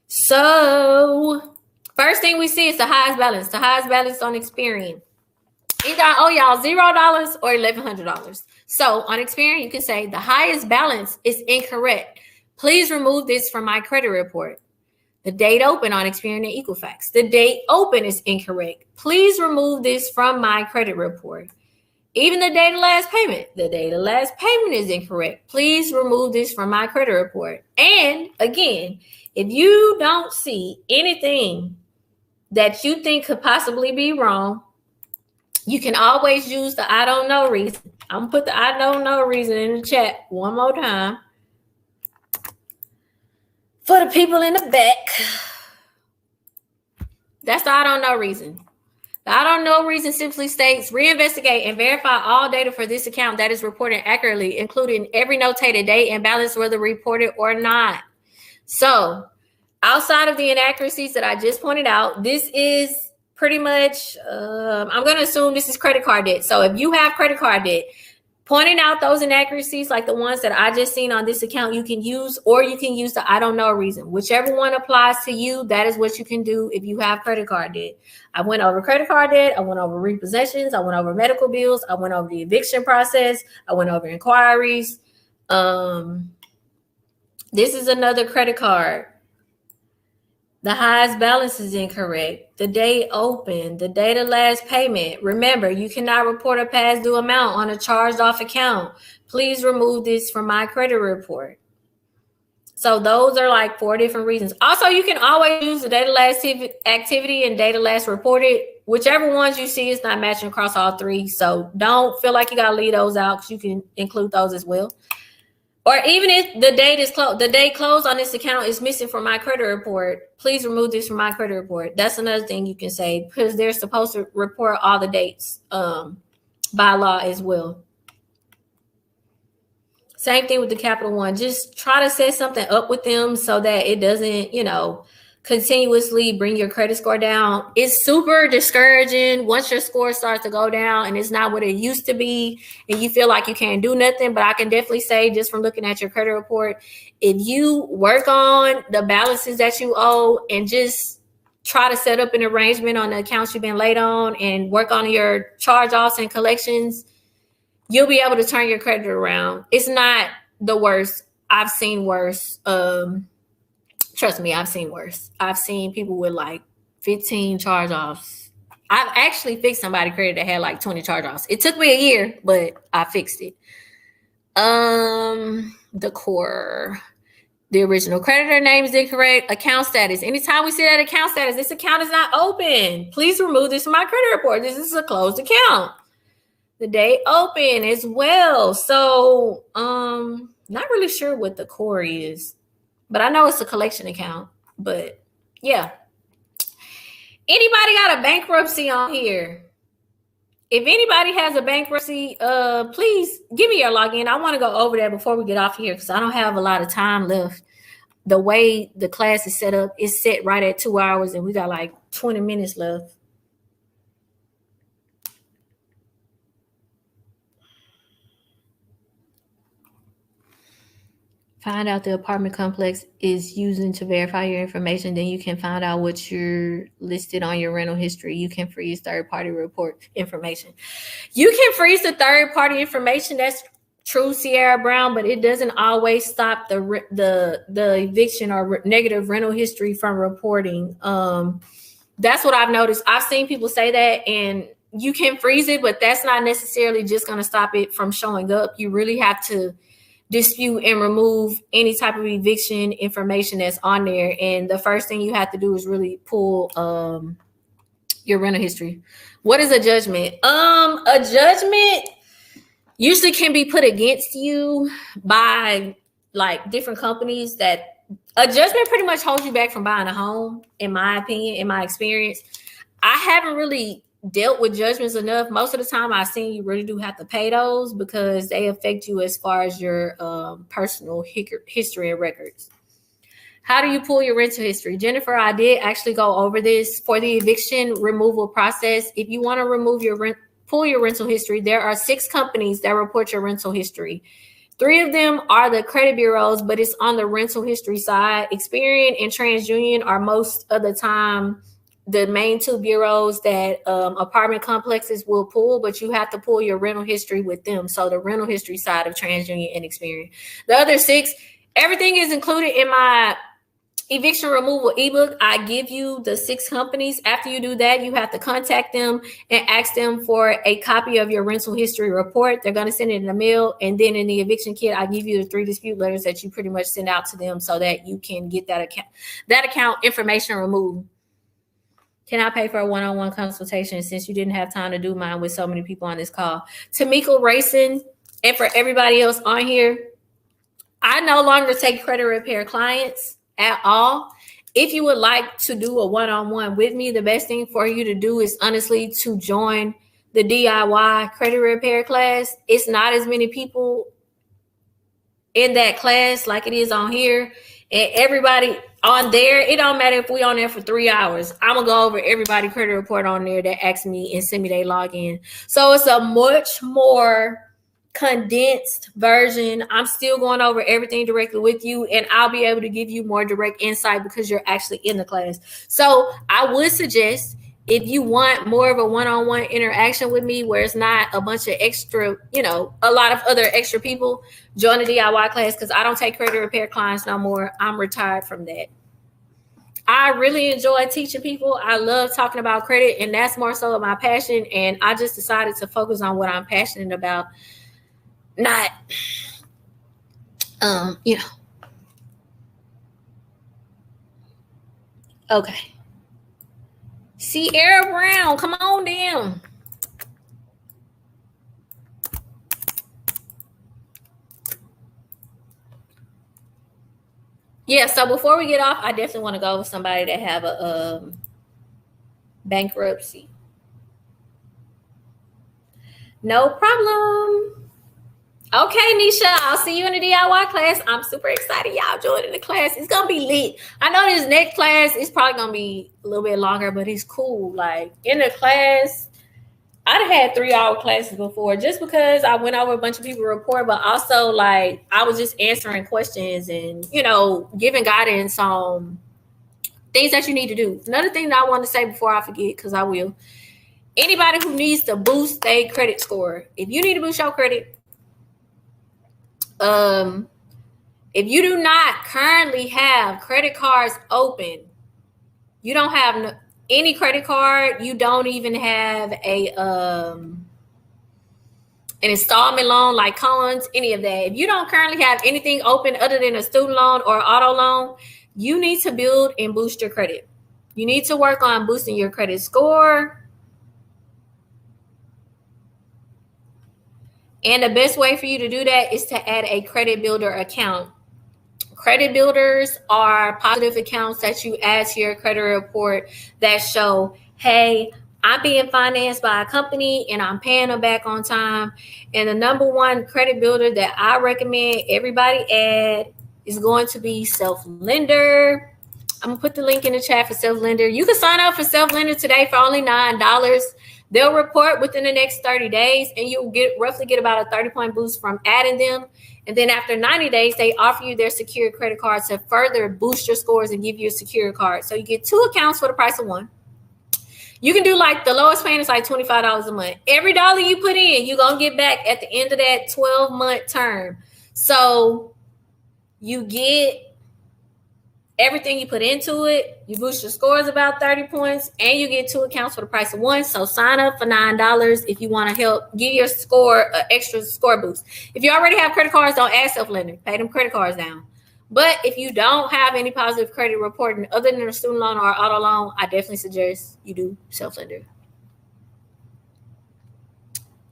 So first thing we see is the highest balance. The highest balance on Experian. Either I owe y'all $0 or $1,100. So on Experian, you can say the highest balance is incorrect. Please remove this from my credit report. The date open on Experian and Equifax. The date open is incorrect. Please remove this from my credit report. Even the date of last payment. The date of last payment is incorrect. Please remove this from my credit report. And again, if you don't see anything that you think could possibly be wrong, you can always use the I don't know reason. I'm going to put the I don't know reason in the chat one more time for the people in the back. That's the I don't know reason. The I don't know reason simply states, reinvestigate and verify all data for this account that is reported accurately, including every notated date and balance, whether reported or not. So outside of the inaccuracies that I just pointed out, this is pretty much, I'm going to assume this is credit card debt. So if you have credit card debt, pointing out those inaccuracies like the ones that I just seen on this account, you can use, or you can use the I don't know reason. Whichever one applies to you, that is what you can do if you have credit card debt. I went over credit card debt. I went over repossessions. I went over medical bills. I went over the eviction process. I went over inquiries. This is another credit card. The highest balance is incorrect. The date open, the date of last payment. Remember, you cannot report a past due amount on a charged off account. Please remove this from my credit report. So those are like 4 different reasons. Also, you can always use the date of last activity and date of last reported. Whichever ones you see is not matching across all 3. So don't feel like you got to leave those out because you can include those as well. Or even if the date is closed, the date closed on this account is missing from my credit report, please remove this from my credit report. That's another thing you can say because they're supposed to report all the dates by law as well. Same thing with the Capital One. Just try to set something up with them so that it doesn't, continuously bring your credit score down. It's super discouraging once your score starts to go down and it's not what it used to be and you feel like you can't do nothing. But I can definitely say, just from looking at your credit report, if you work on the balances that you owe and just try to set up an arrangement on the accounts you've been late on and work on your charge-offs and collections, you'll be able to turn your credit around. It's not the worst. I've seen worse. Trust me, I've seen worse. I've seen people with like 15 charge-offs. I've actually fixed somebody's credit that had like 20 charge-offs. It took me a year, but I fixed it. The core. The original creditor name is incorrect. Account status. Anytime we see that account status, this account is not open. Please remove this from my credit report. This is a closed account. The date open as well. So, not really sure what the core is. But I know it's a collection account. But yeah. Anybody got a bankruptcy on here? If anybody has a bankruptcy, please give me your login. I want to go over that before we get off here because I don't have a lot of time left. The way the class is set up, it's set right at 2 hours and we got like 20 minutes left. Find out the apartment complex is using to verify your information. Then you can find out what you're listed on your rental history. You can freeze third-party report information. You can freeze the third-party information. That's true, Sierra Brown, but it doesn't always stop the eviction or negative rental history from reporting. That's what I've noticed. I've seen people say that, and you can freeze it, but that's not necessarily just going to stop it from showing up. You really have to dispute and remove any type of eviction information that's on there. And the first thing you have to do is really pull your rental history. What is a judgment? A judgment usually can be put against you by like different companies. That a judgment pretty much holds you back from buying a home, in my opinion, in my experience. I haven't really dealt with judgments enough. Most of the time I've seen you really do have to pay those because they affect you as far as your personal history and records. How do you pull your rental history? Jennifer, I did actually go over this for the eviction removal process. If you want to remove your pull your rental history, there are 6 companies that report your rental history. 3 of them are the credit bureaus, but it's on the rental history side. Experian and TransUnion are most of the time the main 2 bureaus that apartment complexes will pull, but you have to pull your rental history with them. So the rental history side of TransUnion and Experian. The other 6, everything is included in my eviction removal ebook. I give you the 6 companies. After you do that, you have to contact them and ask them for a copy of your rental history report. They're going to send it in the mail. And then in the eviction kit, I give you the 3 dispute letters that you pretty much send out to them so that you can get that account information removed. Can I pay for a one-on-one consultation since you didn't have time to do mine with so many people on this call? Tamika Racing, and for everybody else on here, I no longer take credit repair clients at all. If you would like to do a one-on-one with me, the best thing for you to do is honestly to join the DIY credit repair class. It's not as many people in that class like it is on here. And everybody on there, it don't matter if we on there for 3 hours. I'm gonna go over everybody credit report on there that asks me and send me their login. So it's a much more condensed version. I'm still going over everything directly with you, and I'll be able to give you more direct insight because you're actually in the class. So I would suggest, if you want more of a one-on-one interaction with me where it's not a bunch of extra, a lot of other extra people, join the DIY class because I don't take credit repair clients no more. I'm retired from that. I really enjoy teaching people. I love talking about credit, and that's more so my passion. And I just decided to focus on what I'm passionate about, not, Okay. Sierra Brown, come on down. Yeah, so before we get off, I definitely want to go with somebody that have a bankruptcy. No problem. Okay, Nisha, I'll see you in the DIY class. I'm super excited y'all joining the class. It's going to be lit. I know this next class is probably going to be a little bit longer, but it's cool. Like, in the class, I'd had 3-hour classes before just because I went over a bunch of people's report, but also, like, I was just answering questions and, giving guidance on things that you need to do. Another thing that I want to say before I forget, because I will. Anybody who needs to boost their credit score, if you need to boost your credit, if you do not currently have credit cards open, you don't have any credit card, you don't even have an installment loan like Collins, any of that. If you don't currently have anything open other than a student loan or auto loan, you need to build and boost your credit. You need to work on boosting your credit score. And the best way for you to do that is to add a credit builder account. Credit builders are positive accounts that you add to your credit report that show, hey, I'm being financed by a company and I'm paying them back on time. And the number one credit builder that I recommend everybody add is going to be Self-Lender. I'm going to put the link in the chat for Self-Lender. You can sign up for Self-Lender today for only $9. They'll report within the next 30 days, and you'll roughly get about a 30-point boost from adding them. And then after 90 days, they offer you their secure credit card to further boost your scores and give you a secure card. So you get 2 accounts for the price of 1. You can do like the lowest payment is like $25 a month. Every dollar you put in, you're going to get back at the end of that 12-month term. So you get everything you put into it, you boost your scores about 30 points, and you get 2 accounts for the price of 1. So sign up for $9 if you want to help give your score an extra score boost. If you already have credit cards, don't add Self-Lender. Pay them credit cards down. But if you don't have any positive credit reporting other than a student loan or auto loan, I definitely suggest you do Self-Lender.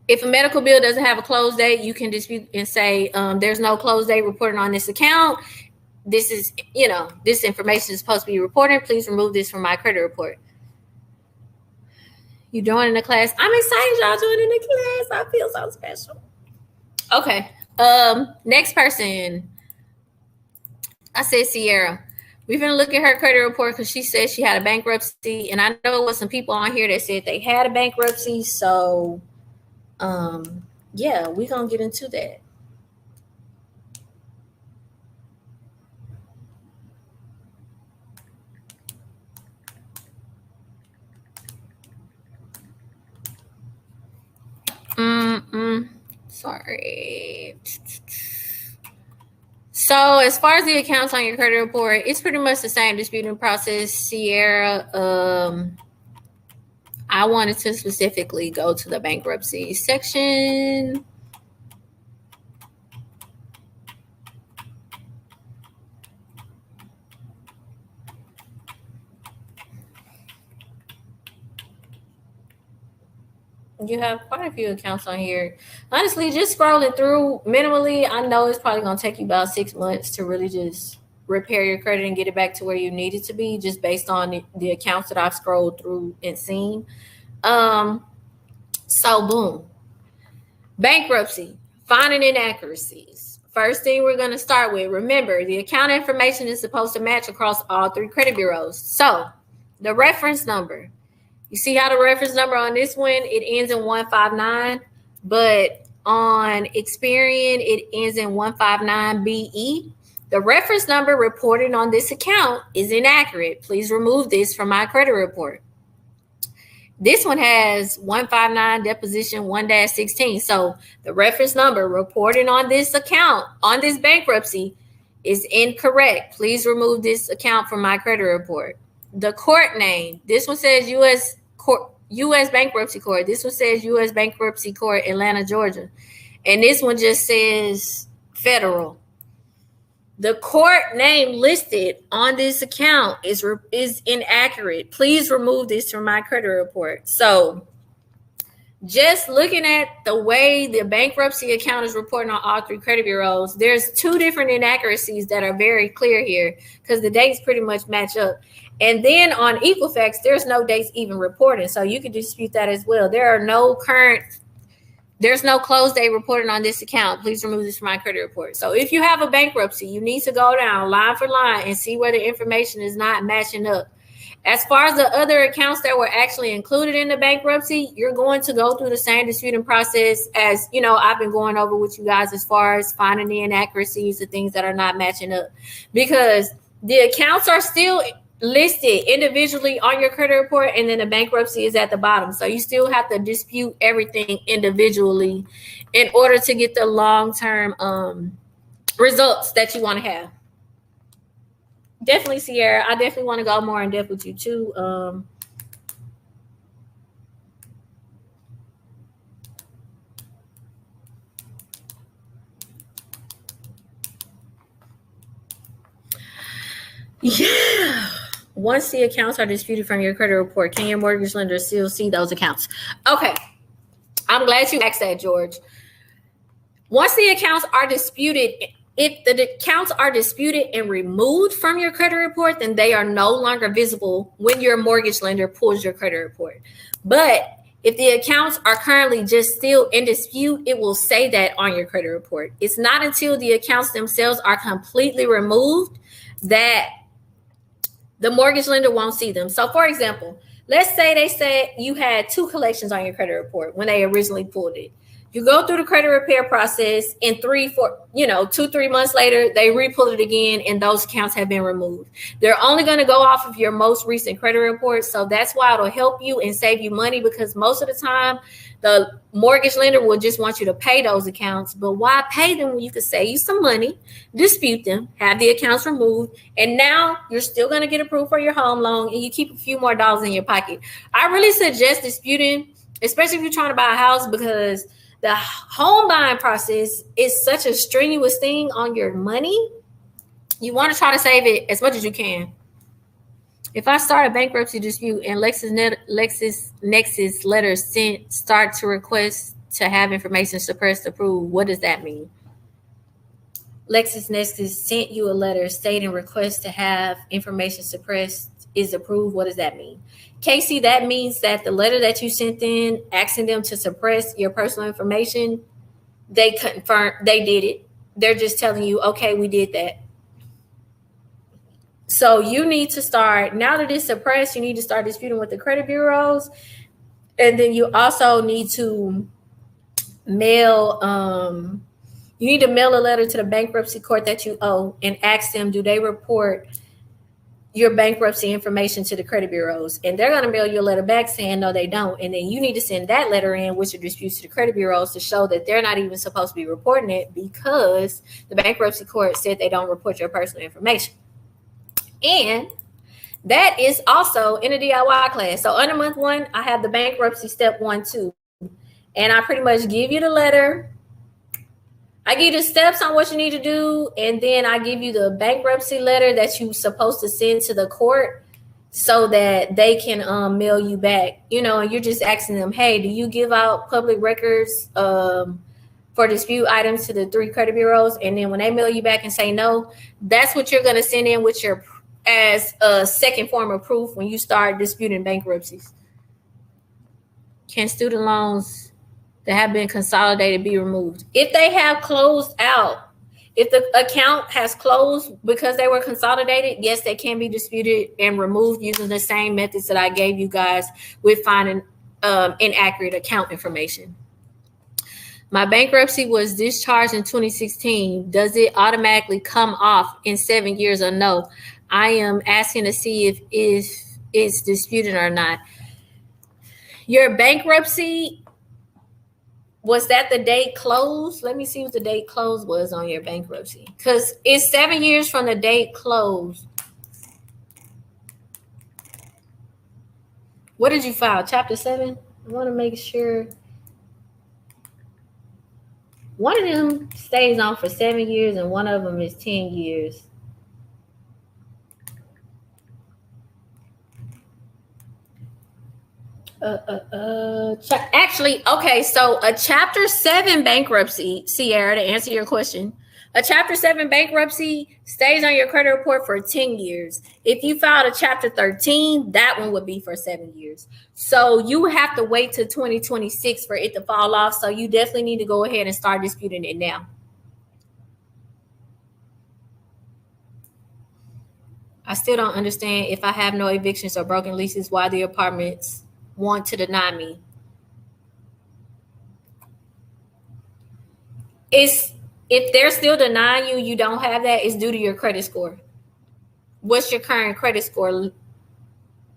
If a medical bill doesn't have a close date, you can dispute and say there's no close date reported on this account. This is, this information is supposed to be reported. Please remove this from my credit report. You joining the class? I'm excited y'all joining the class. I feel so special. Okay. Next person. I said Sierra. We're going to look at her credit report because she said she had a bankruptcy. And I know it was some people on here that said they had a bankruptcy. So, yeah, we're going to get into that. Sorry. So as far as the accounts on your credit report, it's pretty much the same disputing process, Sierra. I wanted to specifically go to the bankruptcy section. You have quite a few accounts on here. Honestly, just scrolling through minimally, I know it's probably going to take you about 6 months to really just repair your credit and get it back to where you need it to be, just based on the accounts that I've scrolled through and seen. So boom. Bankruptcy, finding inaccuracies. First thing we're going to start with, remember, the account information is supposed to match across all 3 credit bureaus. So the reference number. You see how the reference number on this one, it ends in 159, but on Experian, it ends in 159BE. The reference number reported on this account is inaccurate. Please remove this from my credit report. This one has 159 deposition 1-16. So the reference number reported on this account, on this bankruptcy, is incorrect. Please remove this account from my credit report. The court name, this one says U.S. Bankruptcy Court. This one says U.S. Bankruptcy Court, Atlanta, Georgia. And this one just says federal. The court name listed on this account is inaccurate. Please remove this from my credit report. So just looking at the way the bankruptcy account is reporting on all 3 credit bureaus, there's 2 different inaccuracies that are very clear here because the dates pretty much match up. And then on Equifax, there's no dates even reported. So you can dispute that as well. There's no close date reported on this account. Please remove this from my credit report. So if you have a bankruptcy, you need to go down line for line and see where the information is not matching up. As far as the other accounts that were actually included in the bankruptcy, you're going to go through the same disputing process as, I've been going over with you guys as far as finding the inaccuracies, the things that are not matching up, because the accounts are still listed individually on your credit report, and then the bankruptcy is at the bottom. So you still have to dispute everything individually in order to get the long-term results that you want to have. Definitely, Sierra. I definitely want to go more in depth with you too. Yeah. Once the accounts are disputed from your credit report, can your mortgage lender still see those accounts? Okay. I'm glad you asked that, George. Once the accounts are disputed, if the accounts are disputed and removed from your credit report, then they are no longer visible when your mortgage lender pulls your credit report. But if the accounts are currently just still in dispute, it will say that on your credit report. It's not until the accounts themselves are completely removed that the mortgage lender won't see them. So for example, let's say they said you had 2 collections on your credit report when they originally pulled it. You go through the credit repair process, and 2-3 months later, they re-pull it again, and those accounts have been removed. They're only going to go off of your most recent credit report. So that's why it'll help you and save you money, because most of the time, the mortgage lender will just want you to pay those accounts. But why pay them when you could save you some money, dispute them, have the accounts removed, and now you're still going to get approved for your home loan, and you keep a few more dollars in your pocket. I really suggest disputing, especially if you're trying to buy a house, because the home buying process is such a strenuous thing on your money. You want to try to save it as much as you can. If I start a bankruptcy dispute and LexisNexis letter sent start to request to have information suppressed approved, what does that mean? LexisNexis sent you a letter stating request to have information suppressed is approved. What does that mean? Casey, that means that the letter that you sent in asking them to suppress your personal information, they confirmed they did it. They're just telling you, okay, we did that. So you need to start, now that it's suppressed, you need to start disputing with the credit bureaus. And then you also need to mail a letter to the bankruptcy court that you owe and ask them, do they report your bankruptcy information to the credit bureaus, and they're going to mail you a letter back saying no they don't, and then you need to send that letter in with your disputes to the credit bureaus to show that they're not even supposed to be reporting it because the bankruptcy court said they don't report your personal information. And that is also in a DIY class. So under month 1, I have the bankruptcy step 1, 2, and I pretty much give you the letter. I give you the steps on what you need to do, and then I give you the bankruptcy letter that you're supposed to send to the court so that they can mail you back. And you're just asking them, hey, do you give out public records for dispute items to the 3 credit bureaus? And then when they mail you back and say no, that's what you're going to send in with your as a second form of proof when you start disputing bankruptcies. Can student loans that have been consolidated be removed? If they have closed out, if the account has closed because they were consolidated, yes, they can be disputed and removed using the same methods that I gave you guys with finding inaccurate account information. My bankruptcy was discharged in 2016. Does it automatically come off in 7 years or no? I am asking to see if it's disputed or not. Your bankruptcy, was that the date closed? Let me see what the date closed was on your bankruptcy. Because it's 7 years from the date closed. What did you file? Chapter 7? I want to make sure. One of them stays on for 7 years and one of them is 10 years. Actually, okay, so a Chapter 7 bankruptcy, Sierra, to answer your question, a Chapter 7 bankruptcy stays on your credit report for 10 years. If you filed a Chapter 13, that one would be for 7 years. So you have to wait till 2026 for it to fall off. So you definitely need to go ahead and start disputing it now. I still don't understand, if I have no evictions or broken leases, why the apartments want to deny me. If they're still denying you, you don't have that, it's due to your credit score. What's your current credit score,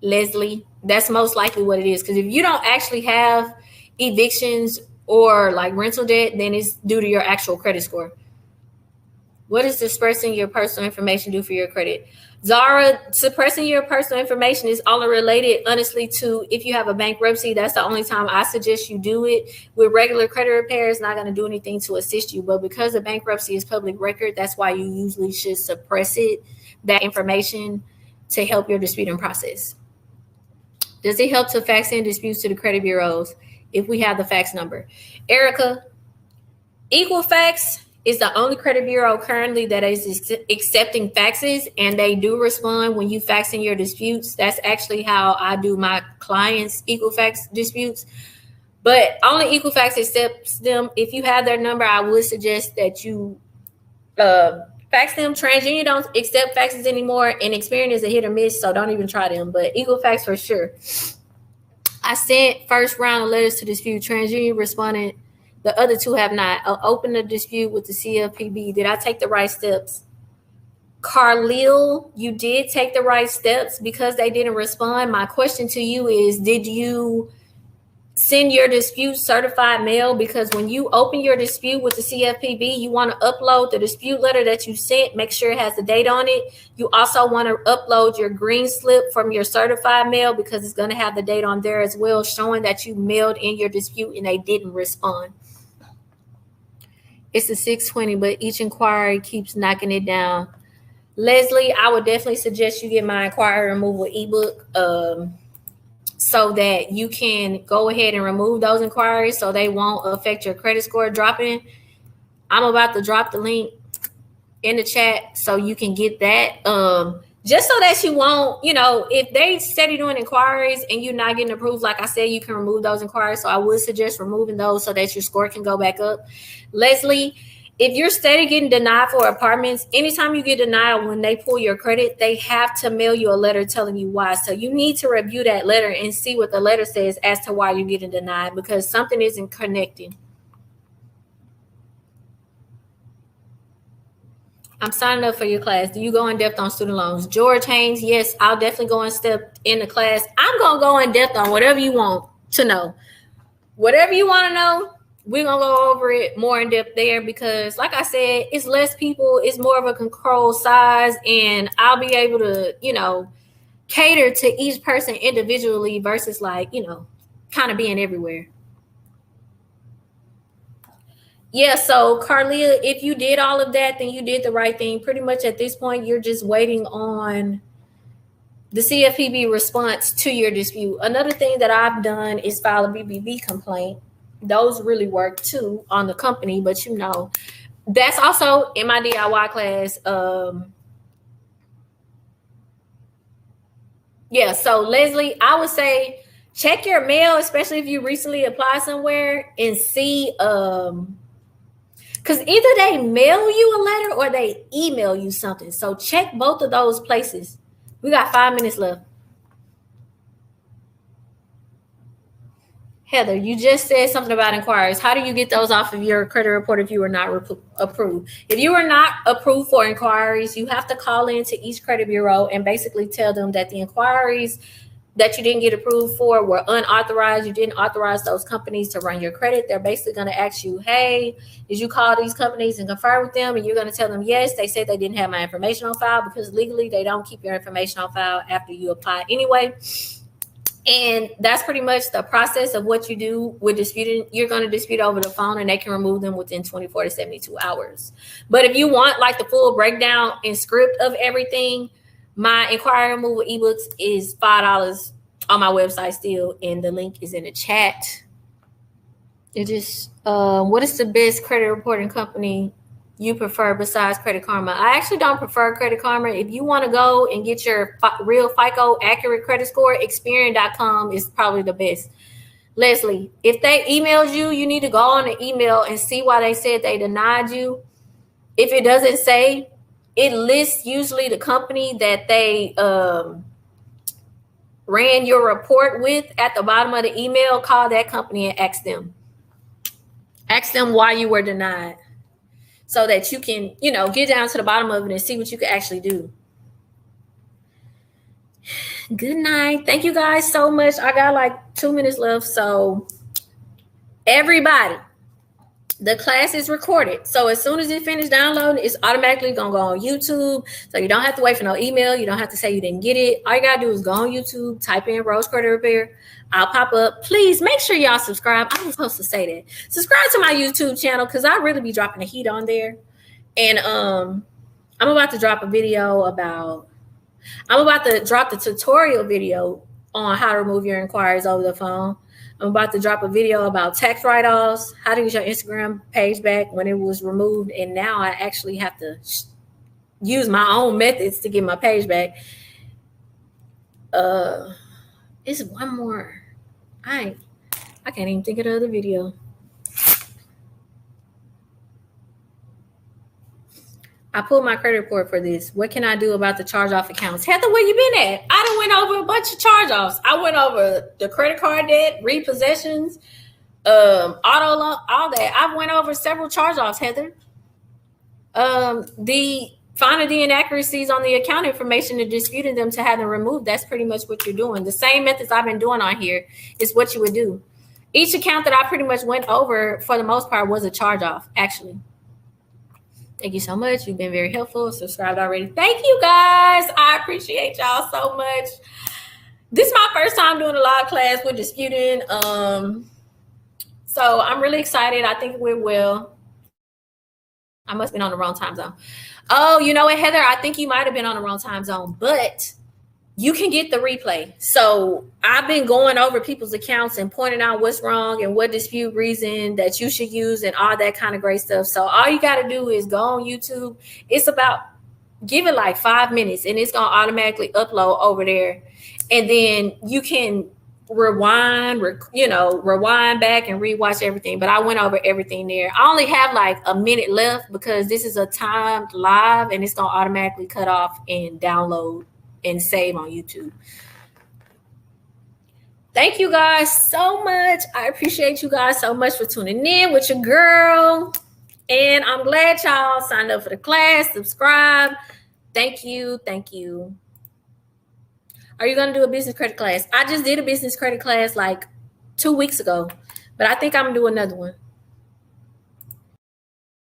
Leslie? That's most likely what it is. Because if you don't actually have evictions or like rental debt, then it's due to your actual credit score. What does suppressing your personal information do for your credit? Zara, suppressing your personal information is only related, honestly, to if you have a bankruptcy. That's the only time I suggest you do it. With regular credit repair, it's not going to do anything to assist you. But because the bankruptcy is public record, that's why you usually should suppress that information to help your disputing process. Does it help to fax in disputes to the credit bureaus if we have the fax number? Erica, Equifax is the only credit bureau currently that is accepting faxes, and they do respond when you fax in your disputes. That's actually how I do my clients' Equifax disputes. But only Equifax accepts them. If you have their number, I would suggest that you fax them. TransUnion don't accept faxes anymore, and Experian is a hit or miss, so don't even try them. But Equifax for sure. I sent first round of letters to dispute. TransUnion responded. The other 2 have not. I'll open the dispute with the CFPB. Did I take the right steps? Carlil, you did take the right steps because they didn't respond. My question to you is, did you send your dispute certified mail? Because when you open your dispute with the CFPB, you want to upload the dispute letter that you sent. Make sure it has the date on it. You also want to upload your green slip from your certified mail because it's going to have the date on there as well, showing that you mailed in your dispute and they didn't respond. It's a 620, but each inquiry keeps knocking it down. Leslie, I would definitely suggest you get my inquiry removal ebook so that you can go ahead and remove those inquiries so they won't affect your credit score dropping. I'm about to drop the link in the chat so you can get that. Just so that you won't, if they steady doing inquiries and you're not getting approved, like I said, you can remove those inquiries. So I would suggest removing those so that your score can go back up. Leslie, if you're steady getting denied for apartments, anytime you get denied when they pull your credit, they have to mail you a letter telling you why. So you need to review that letter and see what the letter says as to why you're getting denied, because something isn't connecting. I'm signing up for your class. Do you go in depth on student loans? George Haynes, yes, I'll definitely go in step in the class. I'm going to go in depth on whatever you want to know. Whatever you want to know, we're going to go over it more in depth there because, like I said, it's less people. It's more of a controlled size, and I'll be able to, cater to each person individually versus kind of being everywhere. Yeah, so Carlia, if you did all of that, then you did the right thing. Pretty much at this point, you're just waiting on the CFPB response to your dispute. Another thing that I've done is file a BBB complaint. Those really work too on the company, but that's also in my DIY class. Yeah, so Leslie, I would say check your mail, especially if you recently applied somewhere, and see because either they mail you a letter or they email you something. So check both of those places. We got 5 minutes left. Heather, you just said something about inquiries. How do you get those off of your credit report if you were not approved? If you were not approved for inquiries, you have to call into each credit bureau and basically tell them that the inquiries that you didn't get approved for were unauthorized. You didn't authorize those companies to run your credit. They're basically going to ask you, hey, did you call these companies and confirm with them? And you're going to tell them, yes, they said they didn't have my information on file, because legally they don't keep your information on file after you apply anyway. And that's pretty much the process of what you do with disputing. You're going to dispute over the phone, and they can remove them within 24 to 72 hours. But if you want the full breakdown and script of everything, my inquiry removal ebooks is $5 on my website still, and the link is in the chat. It just, what is the best credit reporting company you prefer besides Credit Karma? I actually don't prefer Credit Karma. If you want to go and get your real FICO accurate credit score, Experian.com is probably the best. Leslie, if they emailed you, you need to go on the email and see why they said they denied you. If it doesn't say, it lists usually the company that they ran your report with at the bottom of the email. Call that company and ask them. Ask them why you were denied, so that you can, get down to the bottom of it and see what you can actually do. Good night. Thank you guys so much. I got 2 minutes left. So everybody, the class is recorded. So as soon as it finishes downloading, it's automatically going to go on YouTube. So you don't have to wait for no email. You don't have to say you didn't get it. All you got to do is go on YouTube, type in Rose Credit Repair. I'll pop up. Please make sure y'all subscribe. I was supposed to say that. Subscribe to my YouTube channel, because I really be dropping the heat on there. And I'm about to drop a video I'm about to drop the tutorial video on how to remove your inquiries over the phone. I'm about to drop a video about tax write-offs, how to use your Instagram page back when it was removed. And now I actually have to use my own methods to get my page back. It's one more. I can't even think of the other video. I pulled my credit report for this. What can I do about the charge-off accounts? Heather, where you been at? I done went over a bunch of charge-offs. I went over the credit card debt, repossessions, auto loan, all that. I went over several charge-offs, Heather. The finding the inaccuracies on the account information and disputing them to have them removed. That's pretty much what you're doing. The same methods I've been doing on here is what you would do. Each account that I pretty much went over for the most part was a charge-off, actually. Thank you so much. You've been very helpful. Subscribed already. Thank you guys. I appreciate y'all so much. This is my first time doing a live class with disputing. So I'm really excited. I think it went well. I must have been on the wrong time zone. Oh, you know what, Heather? I think you might have been on the wrong time zone, but you can get the replay. So I've been going over people's accounts and pointing out what's wrong and what dispute reason that you should use and all that kind of great stuff. So all you got to do is go on YouTube. It's about, give it 5 minutes, and it's going to automatically upload over there. And then you can rewind back and rewatch everything. But I went over everything there. I only have a minute left because this is a timed live, and it's going to automatically cut off and download and save on YouTube. Thank you guys so much. I appreciate you guys so much for tuning in with your girl. And I'm glad y'all signed up for the class. Subscribe. Thank you. Thank you. Are you going to do a business credit class? I just did a business credit class like 2 weeks ago, but I think I'm going to do another one.